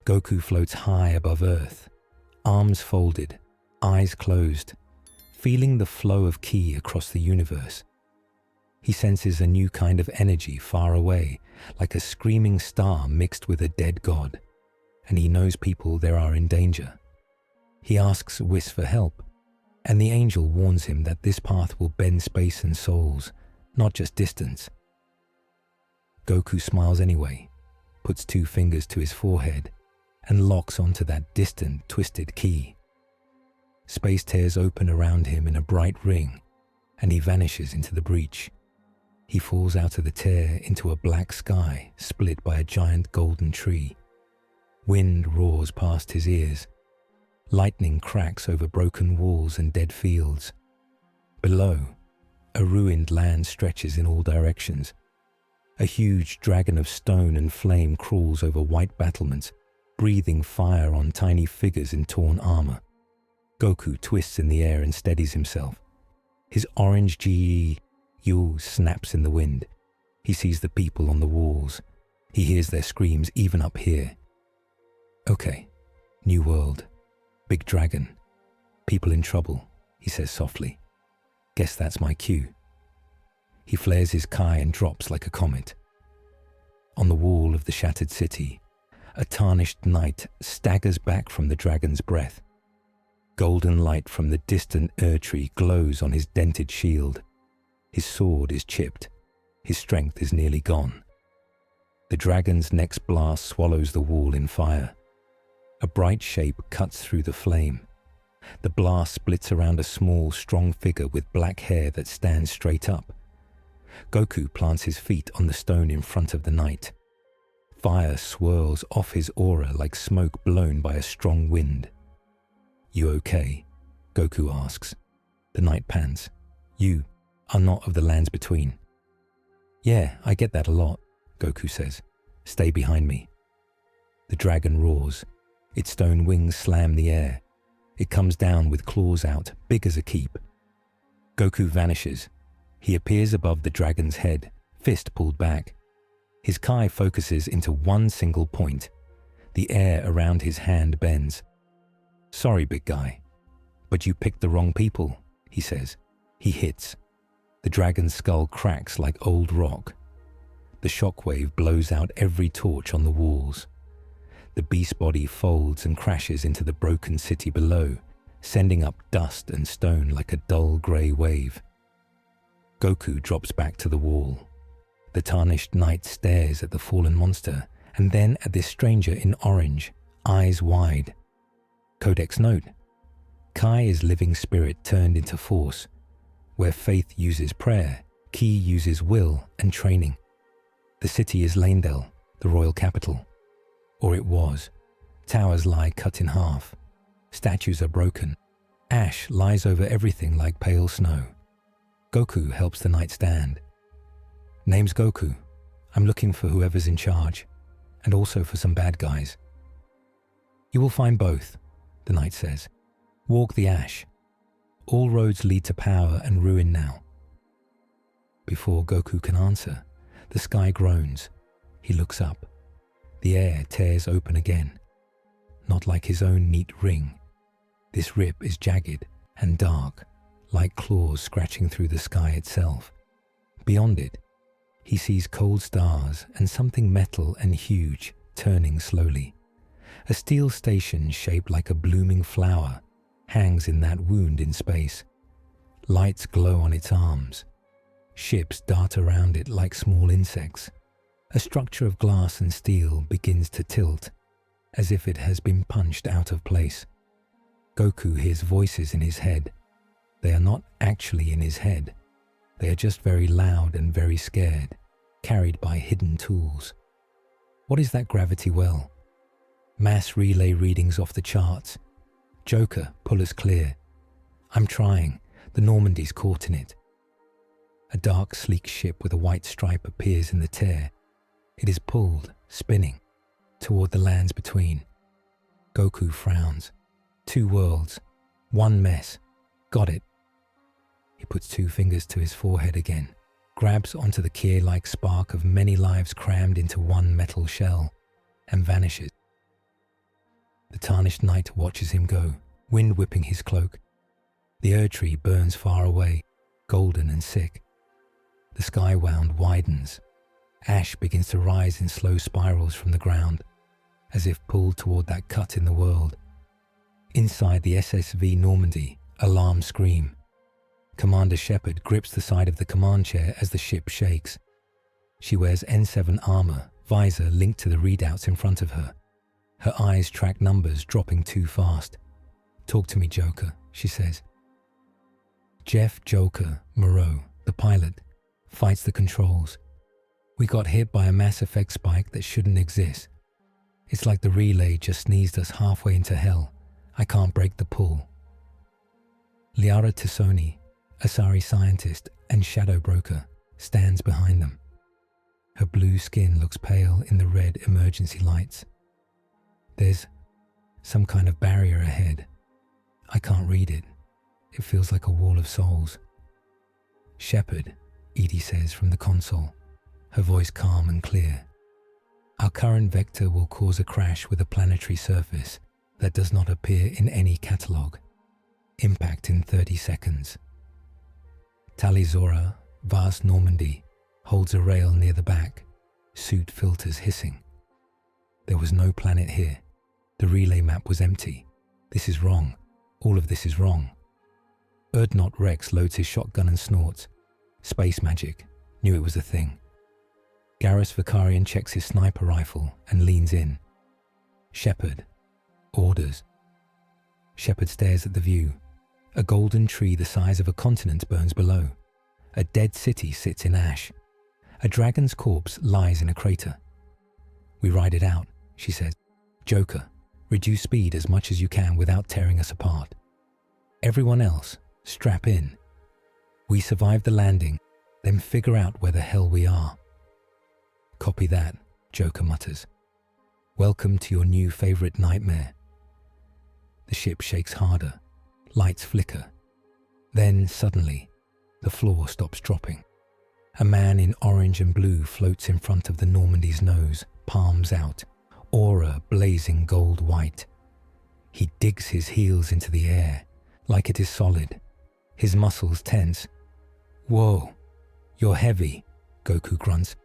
Goku floats high above Earth, arms folded, eyes closed, feeling the flow of ki across the universe. He senses a new kind of energy far away, like a screaming star mixed with a dead god, and he knows people there are in danger. He asks Whis for help, and the angel warns him that this path will bend space and souls, not just distance. Goku smiles anyway, puts 2 fingers to his forehead, and locks onto that distant, twisted ki. Space tears open around him in a bright ring, and he vanishes into the breach. He falls out of the tear into a black sky split by a giant golden tree. Wind roars past his ears. Lightning cracks over broken walls and dead fields. Below, a ruined land stretches in all directions. A huge dragon of stone and flame crawls over white battlements, breathing fire on tiny figures in torn armor. Goku twists in the air and steadies himself. His orange Yule snaps in the wind. He sees the people on the walls. He hears their screams even up here. Okay, new world. Big dragon. People in trouble, he says softly. Guess that's my cue. He flares his kai and drops like a comet. On the wall of the shattered city, a tarnished knight staggers back from the dragon's breath. Golden light from the distant tree glows on his dented shield. His sword is chipped. His strength is nearly gone. The dragon's next blast swallows the wall in fire. A bright shape cuts through the flame. The blast splits around a small, strong figure with black hair that stands straight up. Goku plants his feet on the stone in front of the knight. Fire swirls off his aura like smoke blown by a strong wind. You okay? Goku asks. The knight pants. You are not of the lands between. Yeah, I get that a lot, Goku says. Stay behind me. The dragon roars. Its stone wings slam the air. It comes down with claws out, big as a keep. Goku vanishes. He appears above the dragon's head, fist pulled back. His kai focuses into one single point. The air around his hand bends. Sorry, big guy, but you picked the wrong people, he says. He hits. The dragon's skull cracks like old rock. The shockwave blows out every torch on the walls. The beast body folds and crashes into the broken city below, sending up dust and stone like a dull grey wave. Goku drops back to the wall. The tarnished knight stares at the fallen monster and then at this stranger in orange, eyes wide. Codex note: Kai is living spirit turned into force. Where faith uses prayer, ki uses will and training. The city is Leyndell, the royal capital. Or it was. Towers lie cut in half. Statues are broken. Ash lies over everything like pale snow. Goku helps the knight stand. Name's Goku. I'm looking for whoever's in charge, and also for some bad guys. You will find both, the knight says. Walk the ash. All roads lead to power and ruin now. Before Goku can answer, the sky groans. He looks up. The air tears open again. Not like his own neat ring. This rip is jagged and dark, like claws scratching through the sky itself. Beyond it, he sees cold stars and something metal and huge turning slowly. A steel station shaped like a blooming flower hangs in that wound in space. Lights glow on its arms. Ships dart around it like small insects. A structure of glass and steel begins to tilt, as if it has been punched out of place. Goku hears voices in his head. They are not actually in his head. They are just very loud and very scared, carried by hidden tools. What is that gravity well? Mass relay readings off the charts. Joker, pull us clear. I'm trying. The Normandy's caught in it. A dark, sleek ship with a white stripe appears in the tear. It is pulled, spinning, toward the lands between. Goku frowns. 2 worlds. 1 mess. Got it. He puts 2 fingers to his forehead again, grabs onto the Kier-like spark of many lives crammed into one metal shell, and vanishes. tarnished knight watches him go, wind whipping his cloak. The Erd-tree burns far away, golden and sick. The sky wound widens. Ash begins to rise in slow spirals from the ground, as if pulled toward that cut in the world. Inside the SSV Normandy, alarms scream. Commander Shepard grips the side of the command chair as the ship shakes. She wears N7 armor, visor linked to the readouts in front of her. Her eyes track numbers dropping too fast. "Talk to me, Joker," she says. Jeff Joker Moreau, the pilot, fights the controls. "We got hit by a Mass Effect spike that shouldn't exist. It's like the relay just sneezed us halfway into hell. I can't break the pull." Liara Tassoni, Asari scientist and shadow broker, stands behind them. Her blue skin looks pale in the red emergency lights. There's some kind of barrier ahead. I can't read it. It feels like a wall of souls. "Shepard," Edie says from the console, her voice calm and clear. "Our current vector will cause a crash with a planetary surface that does not appear in any catalogue. Impact in 30 seconds. Talizora, vast Normandy, holds a rail near the back, suit filters hissing. There was no planet here. The relay map was empty. This is wrong. All of this is wrong." Erdnot Rex loads his shotgun and snorts. Space magic. Knew it was a thing. Garrus Vicarian checks his sniper rifle and leans in. "Shepard." Orders. Shepard stares at the view. A golden tree the size of a continent burns below. A dead city sits in ash. A dragon's corpse lies in a crater. "We ride it out," she says. "Joker, reduce speed as much as you can without tearing us apart. Everyone else, strap in. We survive the landing, then figure out where the hell we are." "Copy that," Joker mutters. "Welcome to your new favorite nightmare." The ship shakes harder. Lights flicker. Then, suddenly, the floor stops dropping. A man in orange and blue floats in front of the Normandy's nose, palms out, aura blazing gold-white. He digs his heels into the air, like it is solid. His muscles tense. "Whoa, you're heavy," Goku grunts,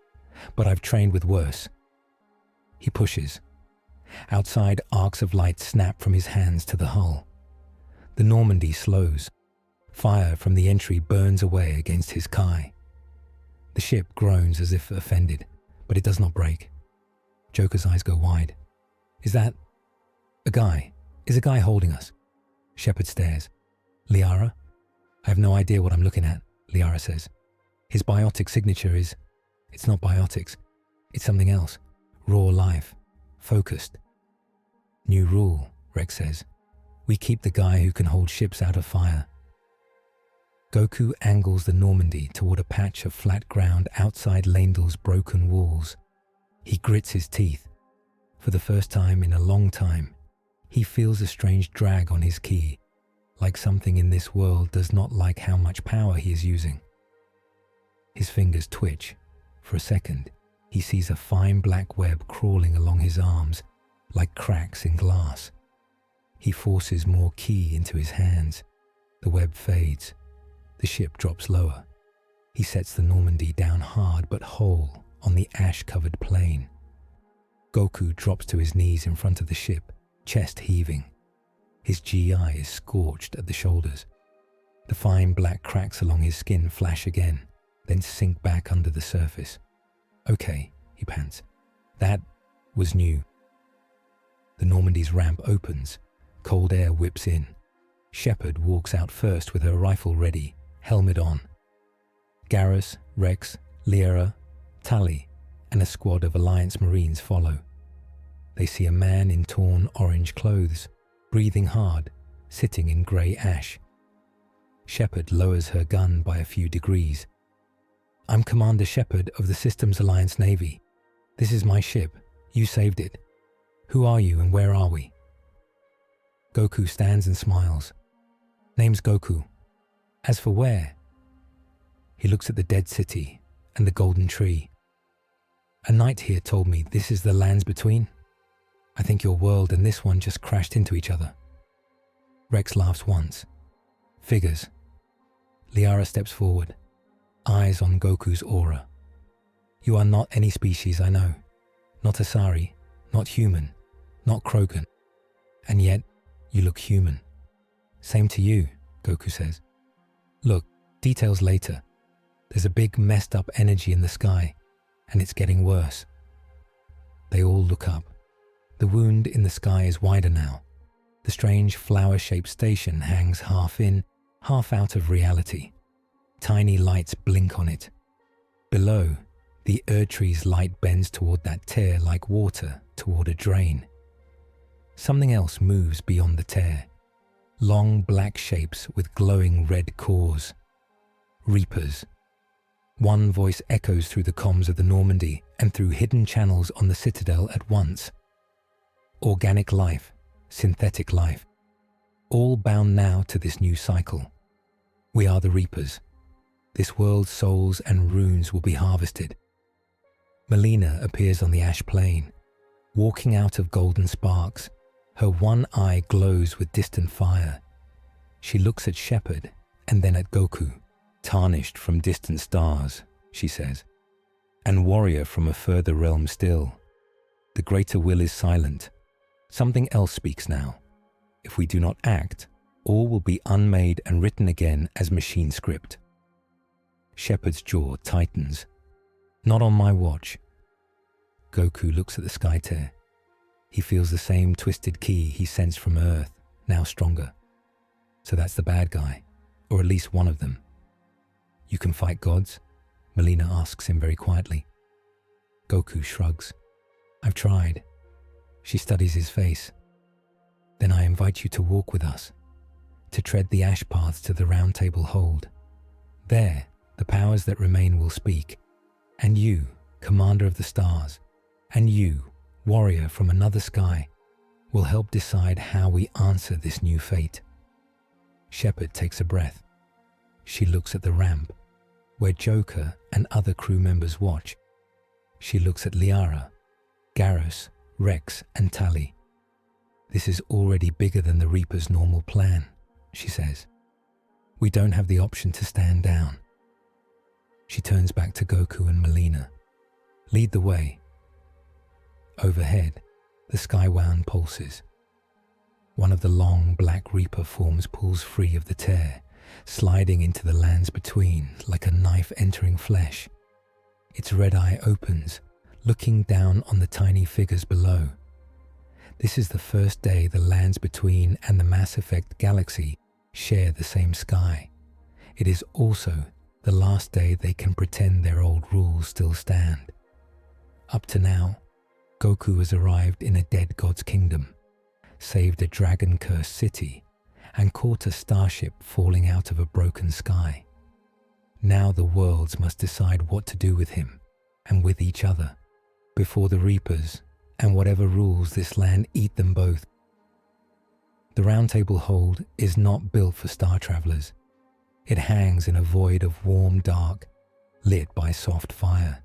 "but I've trained with worse." He pushes. Outside, arcs of light snap from his hands to the hull. The Normandy slows. Fire from the entry burns away against his Kai. The ship groans as if offended, but it does not break. Joker's eyes go wide. "Is that a guy? Is a guy holding us?" Shepard stares. "Liara?" "I have no idea what I'm looking at," Liara says. "His biotic signature is... It's not biotics. It's something else. Raw life. Focused." "New rule," Rex says. "We keep the guy who can hold ships out of fire." Goku angles the Normandy toward a patch of flat ground outside Laendal's broken walls. He grits his teeth. For the first time in a long time, he feels a strange drag on his ki, like something in this world does not like how much power he is using. His fingers twitch. For a second, he sees a fine black web crawling along his arms, like cracks in glass. He forces more ki into his hands. The web fades. The ship drops lower. He sets the Normandy down hard but whole on the ash-covered plain. Goku drops to his knees in front of the ship, chest heaving. His GI is scorched at the shoulders. The fine black cracks along his skin flash again, then sink back under the surface. "Okay," he pants. "That was new." The Normandy's ramp opens. Cold air whips in. Shepard walks out first with her rifle ready, helmet on. Garrus, Rex, Liara, Tali, and a squad of Alliance Marines follow. They see a man in torn orange clothes, breathing hard, sitting in grey ash. Shepard lowers her gun by a few degrees. "I'm Commander Shepard of the Systems Alliance Navy. This is my ship. You saved it. Who are you and where are we?" Goku stands and smiles. "Name's Goku. As for where?" He looks at the dead city and the golden tree. "A knight here told me this is the lands between." I think your world and this one just crashed into each other. Rex laughs once. Figures. Liara steps forward, eyes on Goku's aura. You are not any species I know. Not Asari, not human, not Krogan. And yet, you look human. Same to you, Goku says. Look, details later. There's a big messed up energy in the sky, and it's getting worse. They all look up. The wound in the sky is wider now. The strange flower-shaped station hangs half in, half out of reality. Tiny lights blink on it. Below, the Erdtree's light bends toward that tear like water toward a drain. Something else moves beyond the tear. Long black shapes with glowing red cores. Reapers. One voice echoes through the comms of the Normandy and through hidden channels on the Citadel at once. Organic life, synthetic life, all bound now to this new cycle. We are the Reapers. This world's souls and runes will be harvested. Melina appears on the ash plain, walking out of golden sparks. Her one eye glows with distant fire. She looks at Shepard and then at Goku. Tarnished from distant stars, she says, and warrior from a further realm still. The greater will is silent. Something else speaks now. If we do not act, all will be unmade and written again as machine script. Shepard's jaw tightens. Not on my watch. Goku looks at the sky tear. He feels the same twisted key he sensed from Earth, now stronger. So that's the bad guy, or at least one of them. You can fight gods? Melina asks him very quietly. Goku shrugs. I've tried. She studies his face. Then I invite you to walk with us, to tread the ash paths to the round table hold. There, the powers that remain will speak, and you, commander of the stars, and you, warrior from another sky, will help decide how we answer this new fate. Shepard takes a breath. She looks at the ramp, where Joker and other crew members watch. She looks at Liara, Garrus, Rex, and Tali. This is already bigger than the Reaper's normal plan, she says. We don't have the option to stand down. She turns back to Goku and Melina. Lead the way. Overhead, the skywound pulses. One of the long black Reaper forms pulls free of the tear, sliding into the lands between like a knife entering flesh. Its red eye opens, looking down on the tiny figures below. This is the first day the lands between and the Mass Effect galaxy share the same sky. It is also the last day they can pretend their old rules still stand. Up to now, Goku has arrived in a dead god's kingdom, saved a dragon-cursed city, and caught a starship falling out of a broken sky. Now the worlds must decide what to do with him, and with each other, before the Reapers and whatever rules this land eat them both. The Round Table Hold is not built for star travelers. It hangs in a void of warm dark, lit by soft fire.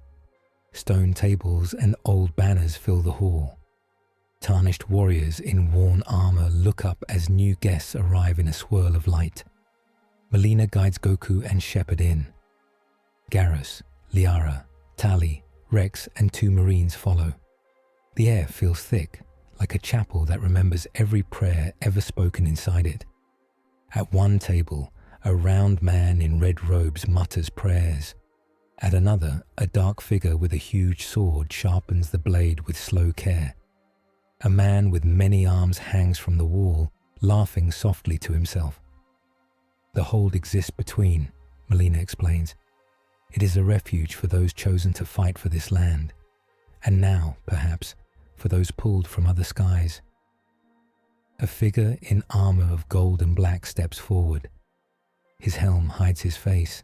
Stone tables and old banners fill the hall. Tarnished warriors in worn armor look up as new guests arrive in a swirl of light. Melina guides Goku and Shepard in. Garrus, Liara, Tali, Rex, and 2 Marines follow. The air feels thick, like a chapel that remembers every prayer ever spoken inside it. At one table, a round man in red robes mutters prayers. At another, a dark figure with a huge sword sharpens the blade with slow care. A man with many arms hangs from the wall, laughing softly to himself. The hold exists between, Melina explains. It is a refuge for those chosen to fight for this land, and now, perhaps, for those pulled from other skies. A figure in armor of gold and black steps forward. His helm hides his face.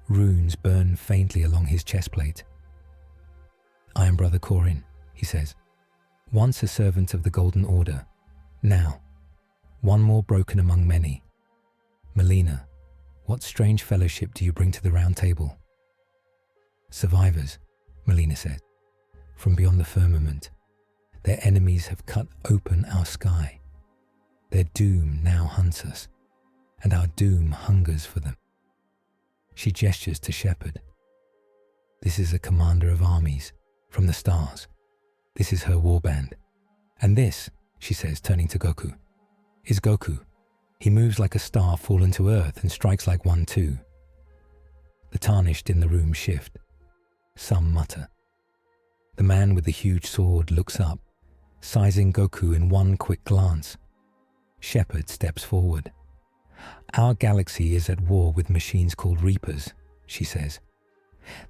Runes burn faintly along his chestplate. I am Brother Corin, he says. Once a servant of the Golden Order, now, one more broken among many. Melina, what strange fellowship do you bring to the Round Table? Survivors, Melina said, from beyond the firmament. Their enemies have cut open our sky. Their doom now hunts us, and our doom hungers for them. She gestures to Shepard. This is a commander of armies from the stars. This is her warband. And this, she says, turning to Goku, is Goku. He moves like a star fallen to earth and strikes like one too. The tarnished in the room shift. Some mutter. The man with the huge sword looks up, sizing Goku in one quick glance. Shepard steps forward. Our galaxy is at war with machines called Reapers, she says.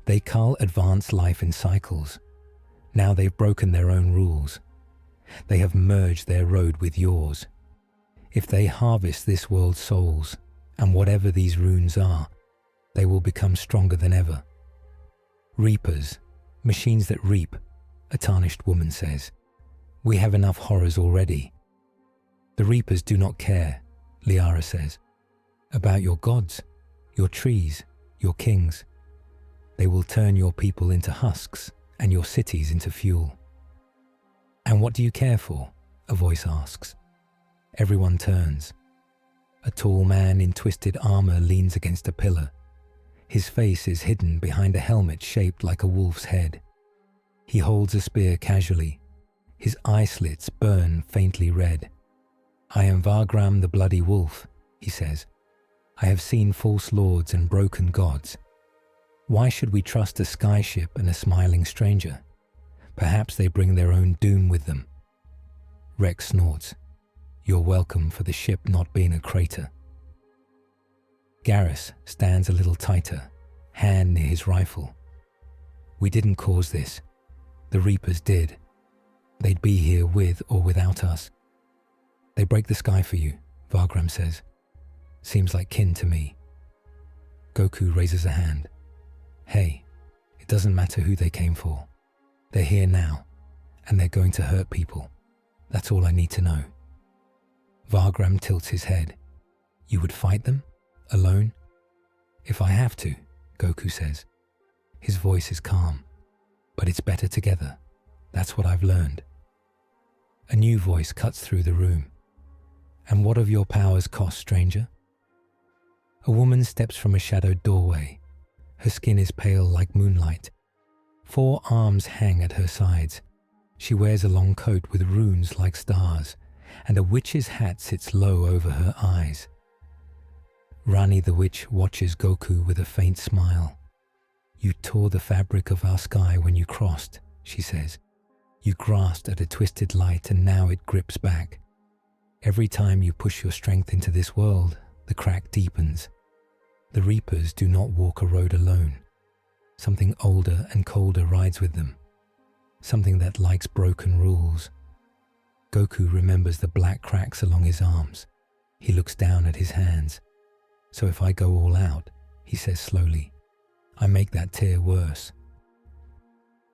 They cull advanced life in cycles. Now they've broken their own rules. They have merged their road with yours. If they harvest this world's souls, and whatever these runes are, they will become stronger than ever. Reapers, machines that reap, a tarnished woman says. We have enough horrors already. The Reapers do not care, Liara says, about your gods, your trees, your kings. They will turn your people into husks and your cities into fuel. And what do you care for? A voice asks. Everyone turns. A tall man in twisted armor leans against a pillar. His face is hidden behind a helmet shaped like a wolf's head. He holds a spear casually. His eye slits burn faintly red. I am Vargram the Bloody Wolf, he says. I have seen false lords and broken gods. Why should we trust a skyship and a smiling stranger? Perhaps they bring their own doom with them. Rex snorts. You're welcome for the ship not being a crater. Garrus stands a little tighter, hand near his rifle. We didn't cause this. The Reapers did. They'd be here with or without us. They break the sky for you, Vargram says. Seems like kin to me. Goku raises a hand. Hey, it doesn't matter who they came for. They're here now, and they're going to hurt people. That's all I need to know. Vargram tilts his head. You would fight them? Alone? If I have to, Goku says. His voice is calm. But it's better together. That's what I've learned. A new voice cuts through the room. And what of your powers cost, stranger? A woman steps from a shadowed doorway. Her skin is pale like moonlight. 4 arms hang at her sides. She wears a long coat with runes like stars, and a witch's hat sits low over her eyes. Rani the witch watches Goku with a faint smile. You tore the fabric of our sky when you crossed, she says. You grasped at a twisted light and now it grips back. Every time you push your strength into this world, the crack deepens. The Reapers do not walk a road alone. Something older and colder rides with them. Something that likes broken rules. Goku remembers the black cracks along his arms. He looks down at his hands. So if I go all out, he says slowly, I make that tear worse.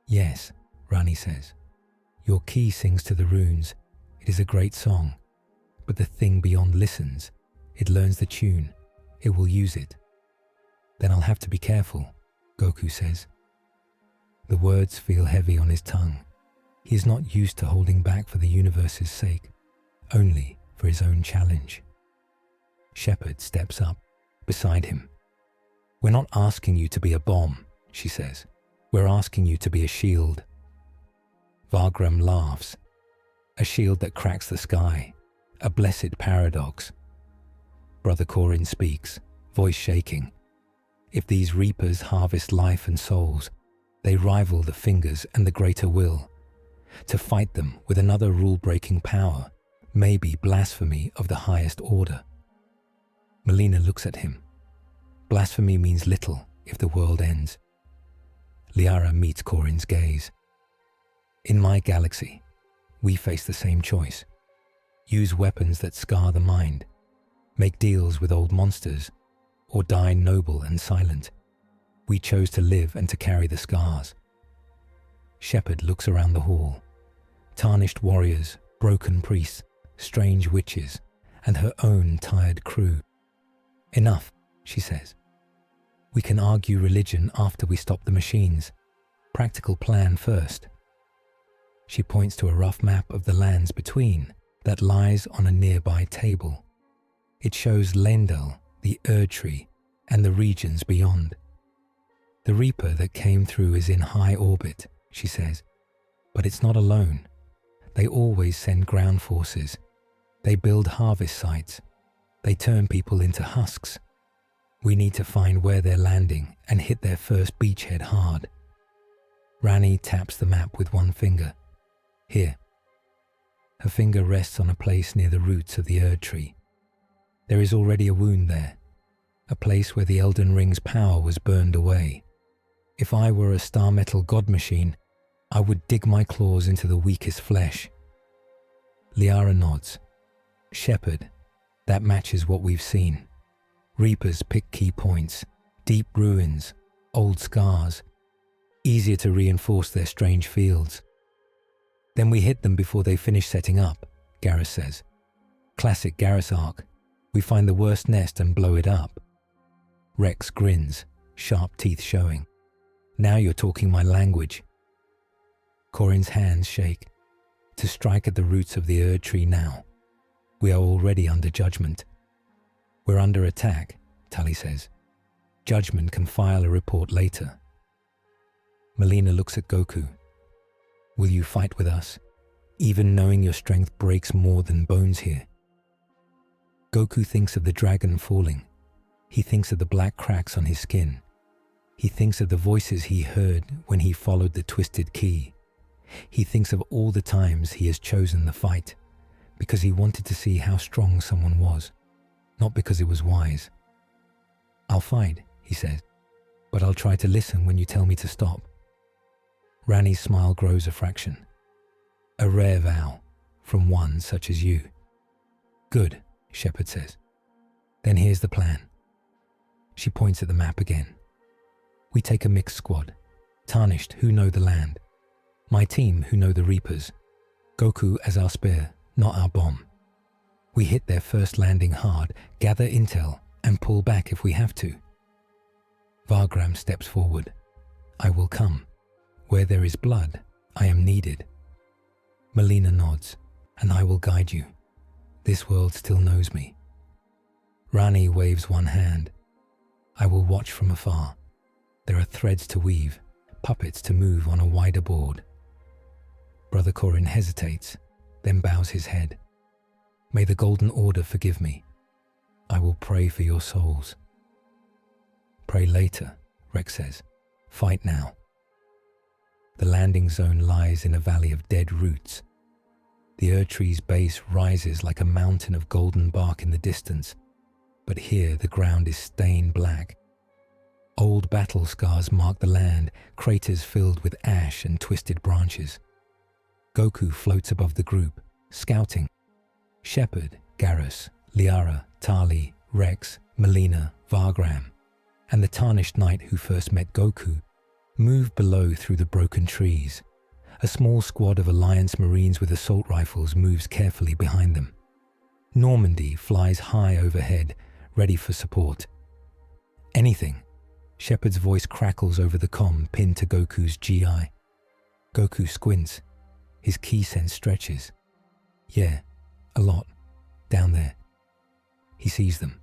Yes, Rani says. Your key sings to the runes. It is a great song. But the thing beyond listens. It learns the tune. It will use it. Then I'll have to be careful, Goku says. The words feel heavy on his tongue. He is not used to holding back for the universe's sake, only for his own challenge. Shepard steps up, beside him. We're not asking you to be a bomb, she says. We're asking you to be a shield. Vargram laughs. A shield that cracks the sky. A blessed paradox. Brother Korin speaks, voice shaking. If these Reapers harvest life and souls, they rival the fingers and the greater will. To fight them with another rule-breaking power may be blasphemy of the highest order. Melina looks at him. Blasphemy means little if the world ends. Liara meets Korin's gaze. In my galaxy, we face the same choice. Use weapons that scar the mind, make deals with old monsters, or die noble and silent. We chose to live and to carry the scars. Shepard looks around the hall. Tarnished warriors, broken priests, strange witches, and her own tired crew. Enough, she says. We can argue religion after we stop the machines. Practical plan first. She points to a rough map of the lands between that lies on a nearby table. It shows Lendel, the Erdtree, and the regions beyond. The Reaper that came through is in high orbit, she says, but it's not alone. They always send ground forces. They build harvest sites. They turn people into husks. We need to find where they're landing and hit their first beachhead hard. Rani taps the map with one finger. Here. Her finger rests on a place near the roots of the Erdtree. There is already a wound there, a place where the Elden Ring's power was burned away. If I were a star metal god machine, I would dig my claws into the weakest flesh. Liara nods. Shepherd, that matches what we've seen. Reapers pick key points, deep ruins, old scars, easier to reinforce their strange fields. Then we hit them before they finish setting up, Garrus says. Classic Garrus arc. We find the worst nest and blow it up. Rex grins, sharp teeth showing. Now you're talking my language. Corin's hands shake. To strike at the roots of the Erdtree now. We are already under judgment. We're under attack, Tully says. Judgment can file a report later. Melina looks at Goku. Will you fight with us, even knowing your strength breaks more than bones here? Goku thinks of the dragon falling. He thinks of the black cracks on his skin. He thinks of the voices he heard when he followed the twisted key. He thinks of all the times he has chosen the fight, because he wanted to see how strong someone was, not because it was wise. I'll fight, he says, but I'll try to listen when you tell me to stop. Rani's smile grows a fraction. A rare vow, from one such as you. Good, Shepherd says. Then here's the plan. She points at the map again. We take a mixed squad, Tarnished who know the land. My team who know the Reapers. Goku as our spear, not our bomb. We hit their first landing hard, gather intel, and pull back if we have to. Vargram steps forward. I will come. Where there is blood, I am needed. Melina nods, and I will guide you. This world still knows me. Rani waves one hand. I will watch from afar. There are threads to weave, puppets to move on a wider board. Brother Corin hesitates, then bows his head. May the Golden Order forgive me. I will pray for your souls. Pray later, Rex says. Fight now. The landing zone lies in a valley of dead roots. The Erdtree's base rises like a mountain of golden bark in the distance, but here the ground is stained black. Old battle scars mark the land, craters filled with ash and twisted branches. Goku floats above the group, scouting. Shepherd, Garrus, Liara, Tali, Rex, Melina, Vargram, and the tarnished knight who first met Goku move below through the broken trees. A small squad of Alliance Marines with assault rifles moves carefully behind them. Normandy flies high overhead, ready for support. Anything. Shepard's voice crackles over the comm pinned to Goku's GI. Goku squints. His key sense stretches. Yeah, a lot. Down there. He sees them.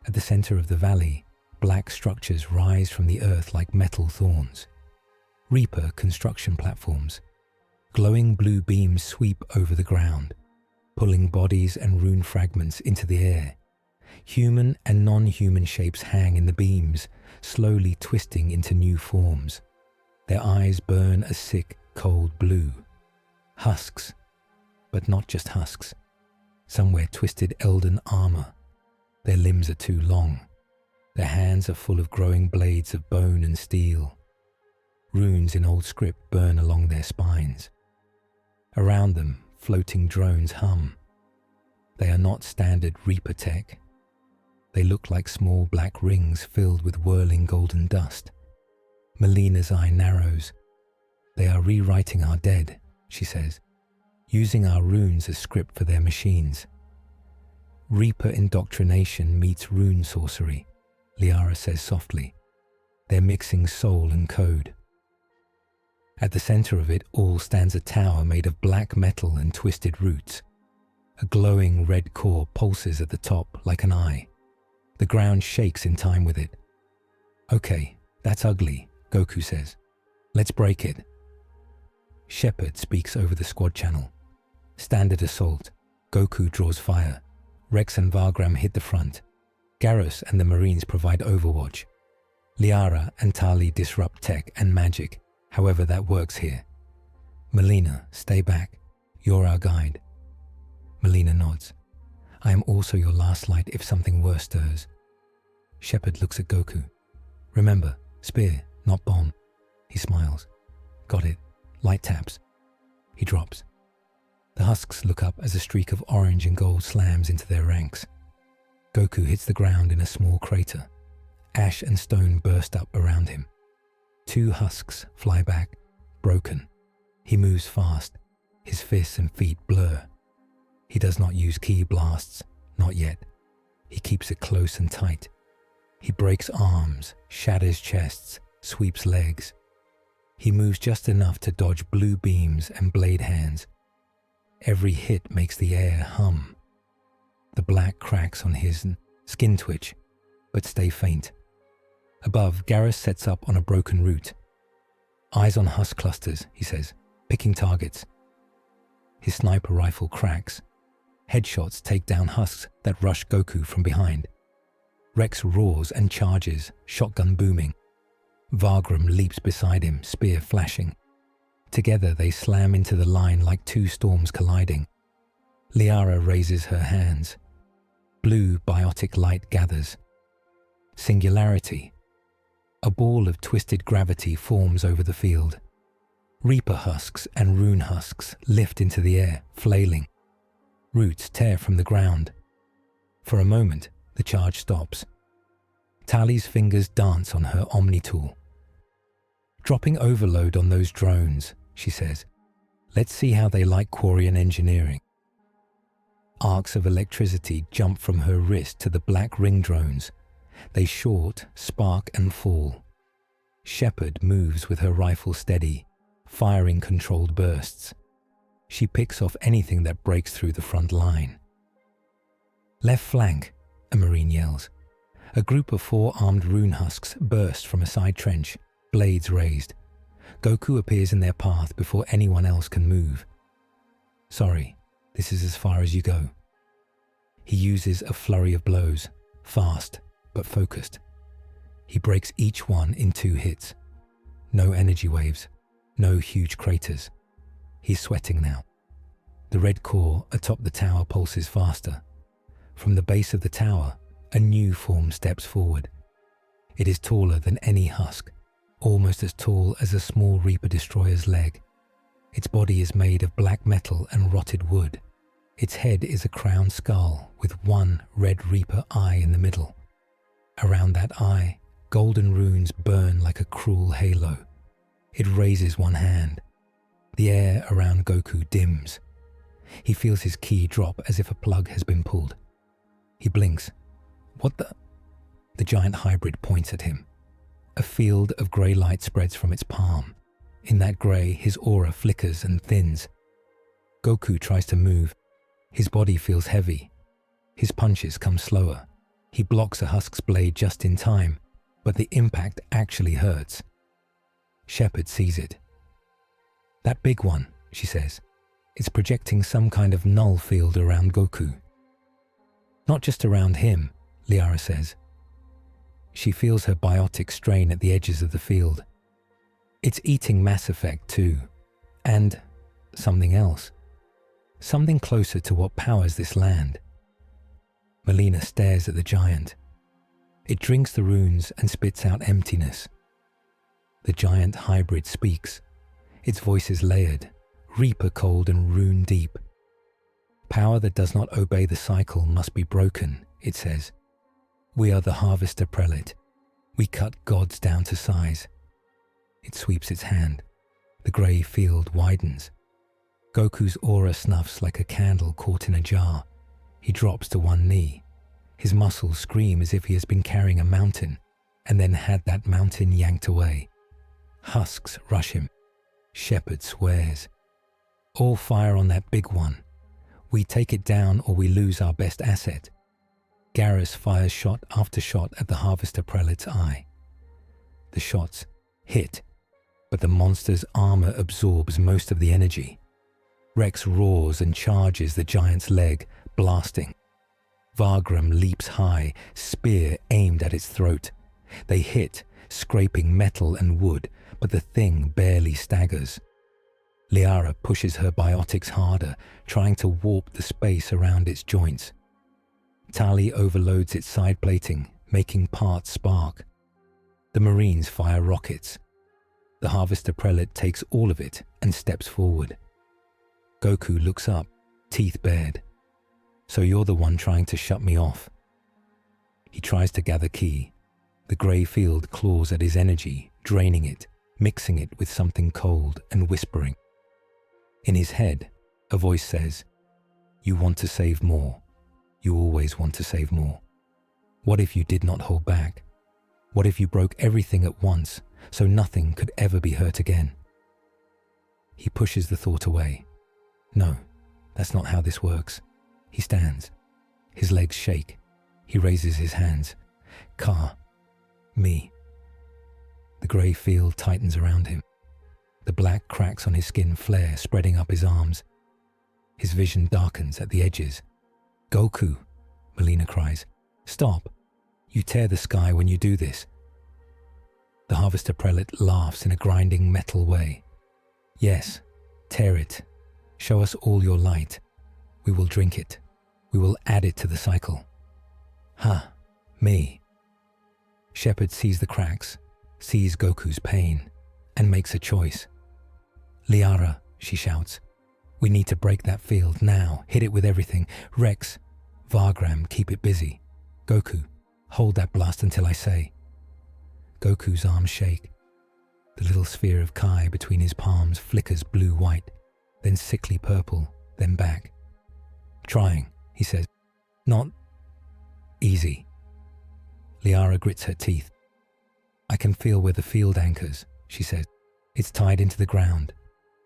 At the center of the valley, black structures rise from the earth like metal thorns. Reaper construction platforms. Glowing blue beams sweep over the ground, pulling bodies and rune fragments into the air. Human and non-human shapes hang in the beams, slowly twisting into new forms. Their eyes burn a sick, cold blue. Husks, but not just husks. Some wear twisted Elden armor. Their limbs are too long. Their hands are full of growing blades of bone and steel. Runes in old script burn along their spines. Around them, floating drones hum. They are not standard Reaper tech. They look like small black rings filled with whirling golden dust. Melina's eye narrows. They are rewriting our dead, she says, using our runes as script for their machines. Reaper indoctrination meets rune sorcery, Liara says softly. They're mixing soul and code. At the center of it all stands a tower made of black metal and twisted roots. A glowing red core pulses at the top like an eye. The ground shakes in time with it. "Okay, that's ugly," Goku says. "Let's break it." Shepard speaks over the squad channel. Standard assault. Goku draws fire. Rex and Vagram hit the front. Garrus and the Marines provide overwatch. Liara and Tali disrupt tech and magic, however that works here. "Melina, stay back. You're our guide." Melina nods. "I am also your last light if something worse stirs." Shepard looks at Goku. "Remember, spear, not bomb." He smiles. "Got it." Light taps. He drops. The husks look up as a streak of orange and gold slams into their ranks. Goku hits the ground in a small crater. Ash and stone burst up around him. 2 husks fly back, broken. He moves fast. His fists and feet blur. He does not use ki blasts, not yet. He keeps it close and tight. He breaks arms, shatters chests, sweeps legs. He moves just enough to dodge blue beams and blade hands. Every hit makes the air hum. The black cracks on his skin twitch, but stay faint. Above, Garrus sets up on a broken route. "Eyes on husk clusters," he says, picking targets. His sniper rifle cracks. Headshots take down husks that rush Goku from behind. Rex roars and charges, shotgun booming. Vagram leaps beside him, spear flashing. Together they slam into the line like 2 storms colliding. Liara raises her hands. Blue biotic light gathers. Singularity. A ball of twisted gravity forms over the field. Reaper husks and rune husks lift into the air, flailing. Roots tear from the ground. For a moment, the charge stops. Tali's fingers dance on her Omni tool. "Dropping overload on those drones," she says. "Let's see how they like Quarian engineering." Arcs of electricity jump from her wrist to the black ring drones. They short, spark and fall. Shepard moves with her rifle steady, firing controlled bursts. She picks off anything that breaks through the front line. "Left flank," a Marine yells. A group of 4 armed rune husks burst from a side trench, blades raised. Goku appears in their path before anyone else can move. "Sorry, this is as far as you go." He uses a flurry of blows, fast but focused. He breaks each one in 2 hits. No energy waves, no huge craters. He's sweating now. The red core atop the tower pulses faster. From the base of the tower, a new form steps forward. It is taller than any husk, almost as tall as a small Reaper Destroyer's leg. Its body is made of black metal and rotted wood. Its head is a crowned skull with 1 red Reaper eye in the middle. Around that eye, golden runes burn like a cruel halo. It raises 1 hand. The air around Goku dims. He feels his ki drop as if a plug has been pulled. He blinks. "What the?" The giant hybrid points at him. A field of grey light spreads from its palm. In that grey, his aura flickers and thins. Goku tries to move. His body feels heavy. His punches come slower. He blocks a husk's blade just in time, but the impact actually hurts. Shepard sees it. "That big one," she says. "It's projecting some kind of null field around Goku." "Not just around him," Liara says. She feels her biotic strain at the edges of the field. It's eating Mass Effect too. And something else. Something closer to what powers this land. Melina stares at the giant. It drinks the runes and spits out emptiness. The giant hybrid speaks. Its voice is layered, Reaper cold and rune deep. "Power that does not obey the cycle must be broken," it says. "We are the Harvester Prelate. We cut gods down to size." It sweeps its hand. The grey field widens. Goku's aura snuffs like a candle caught in a jar. He drops to one knee. His muscles scream as if he has been carrying a mountain and then had that mountain yanked away. Husks rush him. Shepard swears. All fire on that big one. We take it down or we lose our best asset. Garrus fires shot after shot at the Harvester Prelate's eye. The shots hit, but the monster's armor absorbs most of the energy. Rex roars and charges the giant's leg, blasting. Vargram leaps high, spear aimed at its throat. They hit, scraping metal and wood, but the thing barely staggers. Liara pushes her biotics harder, trying to warp the space around its joints. Tali overloads its side plating, making parts spark. The Marines fire rockets. The Harvester Prelate takes all of it and steps forward. Goku looks up, teeth bared. So you're the one trying to shut me off. He tries to gather ki. The grey field claws at his energy, draining it, mixing it with something cold and whispering. In his head, a voice says, "You want to save more. You always want to save more. What if you did not hold back? What if you broke everything at once so nothing could ever be hurt again?" He pushes the thought away. No, that's not how this works. He stands. His legs shake. He raises his hands. Ka. Me. The grey field tightens around him. The black cracks on his skin flare, spreading up his arms. His vision darkens at the edges. "Goku," Melina cries. "Stop. You tear the sky when you do this." The Harvester Prelate laughs in a grinding metal way. "Yes, tear it. Show us all your light. We will drink it. We will add it to the cycle." "Ha, me." Shepard sees the cracks, sees Goku's pain, and makes a choice. "Liara," she shouts. "We need to break that field now. Hit it with everything. Rex, Vargram, keep it busy. Goku, hold that blast until I say." Goku's arms shake. The little sphere of Kai between his palms flickers blue-white, then sickly purple, then back. "Trying," he says. "Not easy." Liara grits her teeth. "I can feel where the field anchors," she says. "It's tied into the ground,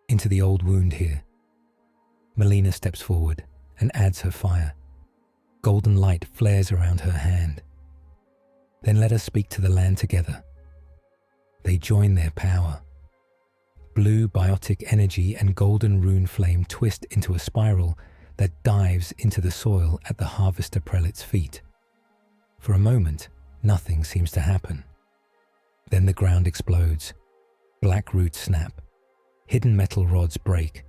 into the old wound here." Melina steps forward and adds her fire. Golden light flares around her hand. "Then let us speak to the land together." They join their power. Blue biotic energy and golden rune flame twist into a spiral that dives into the soil at the Harvester Prelate's feet. For a moment, nothing seems to happen. Then the ground explodes. Black roots snap. Hidden metal rods break.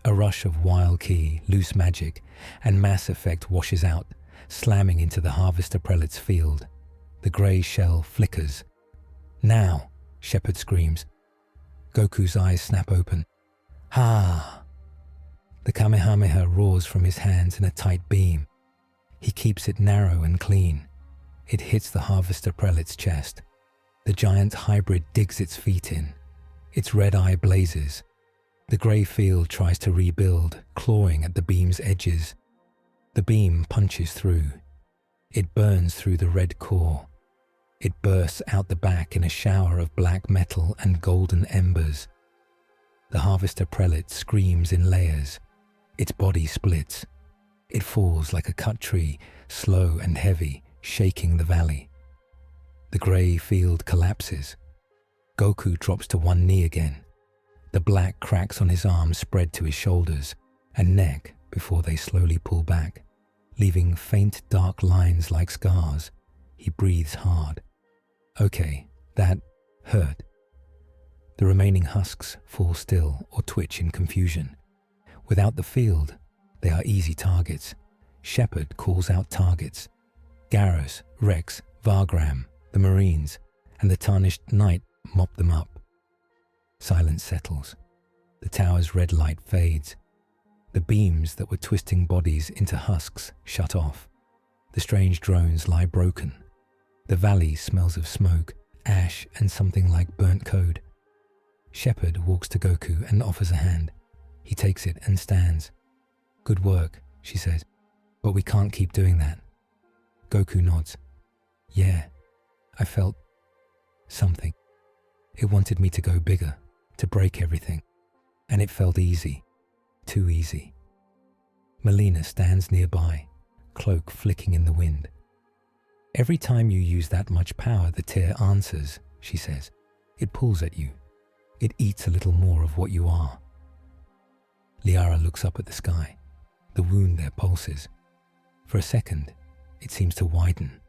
A rush of wild ki, loose magic, and mass effect washes out, slamming into the Harvester Prelate's field. The grey shell flickers. "Now!" Shepard screams. Goku's eyes snap open. "Ha!" The Kamehameha roars from his hands in a tight beam. He keeps it narrow and clean. It hits the Harvester Prelate's chest. The giant hybrid digs its feet in. Its red eye blazes. The grey field tries to rebuild, clawing at the beam's edges. The beam punches through. It burns through the red core. It bursts out the back in a shower of black metal and golden embers. The Harvester Prelate screams in layers. Its body splits. It falls like a cut tree, slow and heavy, shaking the valley. The grey field collapses. Goku drops to one knee again. The black cracks on his arms spread to his shoulders and neck before they slowly pull back, leaving faint dark lines like scars. He breathes hard. Okay, that hurt. The remaining husks fall still or twitch in confusion. Without the field, they are easy targets. Shepard calls out targets. Garrus, Rex, Vargram, the Marines, and the tarnished knight mop them up. Silence settles. The tower's red light fades. The beams that were twisting bodies into husks shut off. The strange drones lie broken. The valley smells of smoke, ash, and something like burnt code. Shepard walks to Goku and offers a hand. He takes it and stands. "Good work," she says, "but we can't keep doing that." Goku nods. "Yeah, I felt something. It wanted me to go bigger, to break everything. and it felt easy, too easy. Melina stands nearby, cloak flicking in the wind. Every time you use that much power, the tear answers, she says. It pulls at you. It eats a little more of what you are. Liara looks up at the sky. The wound there pulses. For a second, it seems to widen,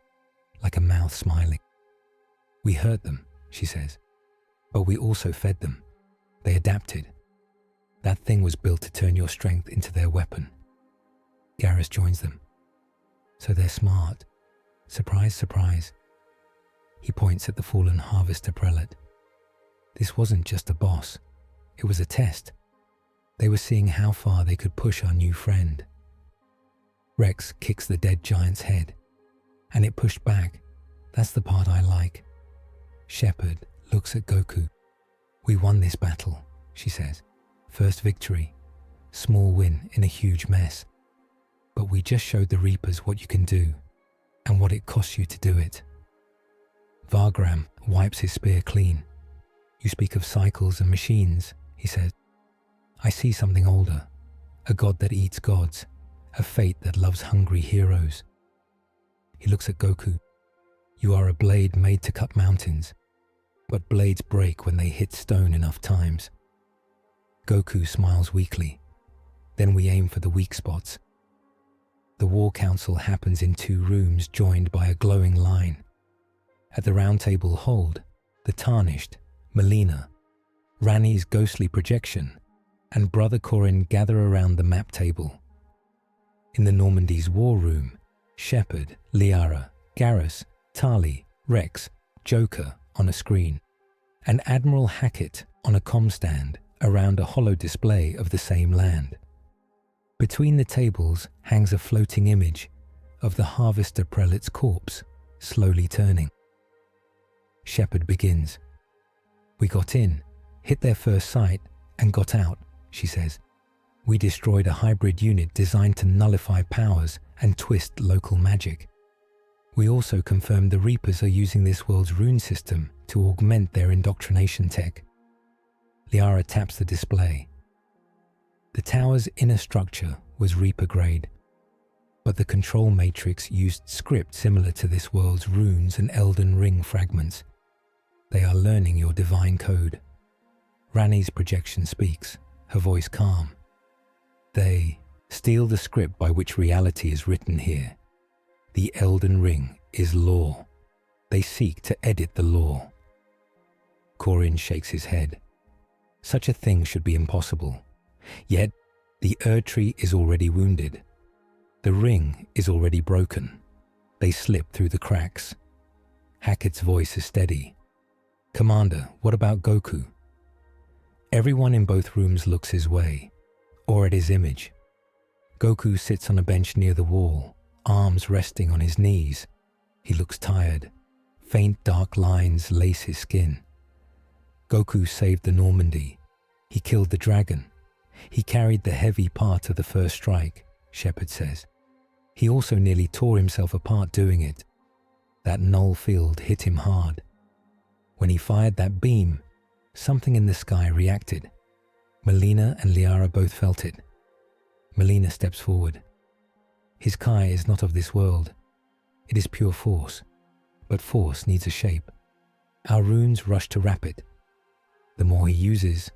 like a mouth smiling. We hurt them, she says, but we also fed them. They adapted. That thing was built to turn your strength into their weapon. Garrus joins them. So they're smart. Surprise, surprise. He points at the fallen harvester prelate. This wasn't just a boss. It was a test. They were seeing how far they could push our new friend. Rex kicks the dead giant's head, and it pushed back. That's the part I like. Shepard looks at Goku. We won this battle, she says. First victory. Small win in a huge mess. But we just showed the Reapers what you can do, and what it costs you to do it. Vargram wipes his spear clean. You speak of cycles and machines, he says. I see something older, a god that eats gods, a fate that loves hungry heroes. He looks at Goku. You are a blade made to cut mountains, but blades break when they hit stone enough times. Goku smiles weakly. Then we aim for the weak spots. The War Council happens in 2 rooms joined by a glowing line. At the round table hold, the Tarnished, Melina, Ranni's ghostly projection, and Brother Corin gather around the map table. In the Normandy's war room, Shepard, Liara, Garrus, Tali, Rex, Joker on a screen, and Admiral Hackett on a comm stand around a hollow display of the same land. Between the tables hangs a floating image of the harvester prelate's corpse, slowly turning. Shepard begins. We got in, hit their first sight, and got out, she says. We destroyed a hybrid unit designed to nullify powers and twist local magic. We also confirmed the Reapers are using this world's rune system to augment their indoctrination tech. Liara taps the display. The tower's inner structure was Reaper grade, but the control matrix used script similar to this world's runes and Elden Ring fragments. They are learning your divine code. Ranni's projection speaks, her voice calm. They steal the script by which reality is written here. The Elden Ring is law. They seek to edit the law. Corin shakes his head. Such a thing should be impossible. Yet, the Erdtree is already wounded. The ring is already broken. They slip through the cracks. Hackett's voice is steady. Commander, what about Goku? Everyone in both rooms looks his way, or at his image. Goku sits on a bench near the wall, arms resting on his knees. He looks tired. Faint dark lines lace his skin. Goku saved the Normandy. He killed the dragon. He carried the heavy part of the first strike, Shepard says. He also nearly tore himself apart doing it. That null field hit him hard. When he fired that beam, something in the sky reacted. Melina and Liara both felt it. Melina steps forward. His Kai is not of this world. It is pure force, but force needs a shape. Our runes rush to wrap it. The more he uses,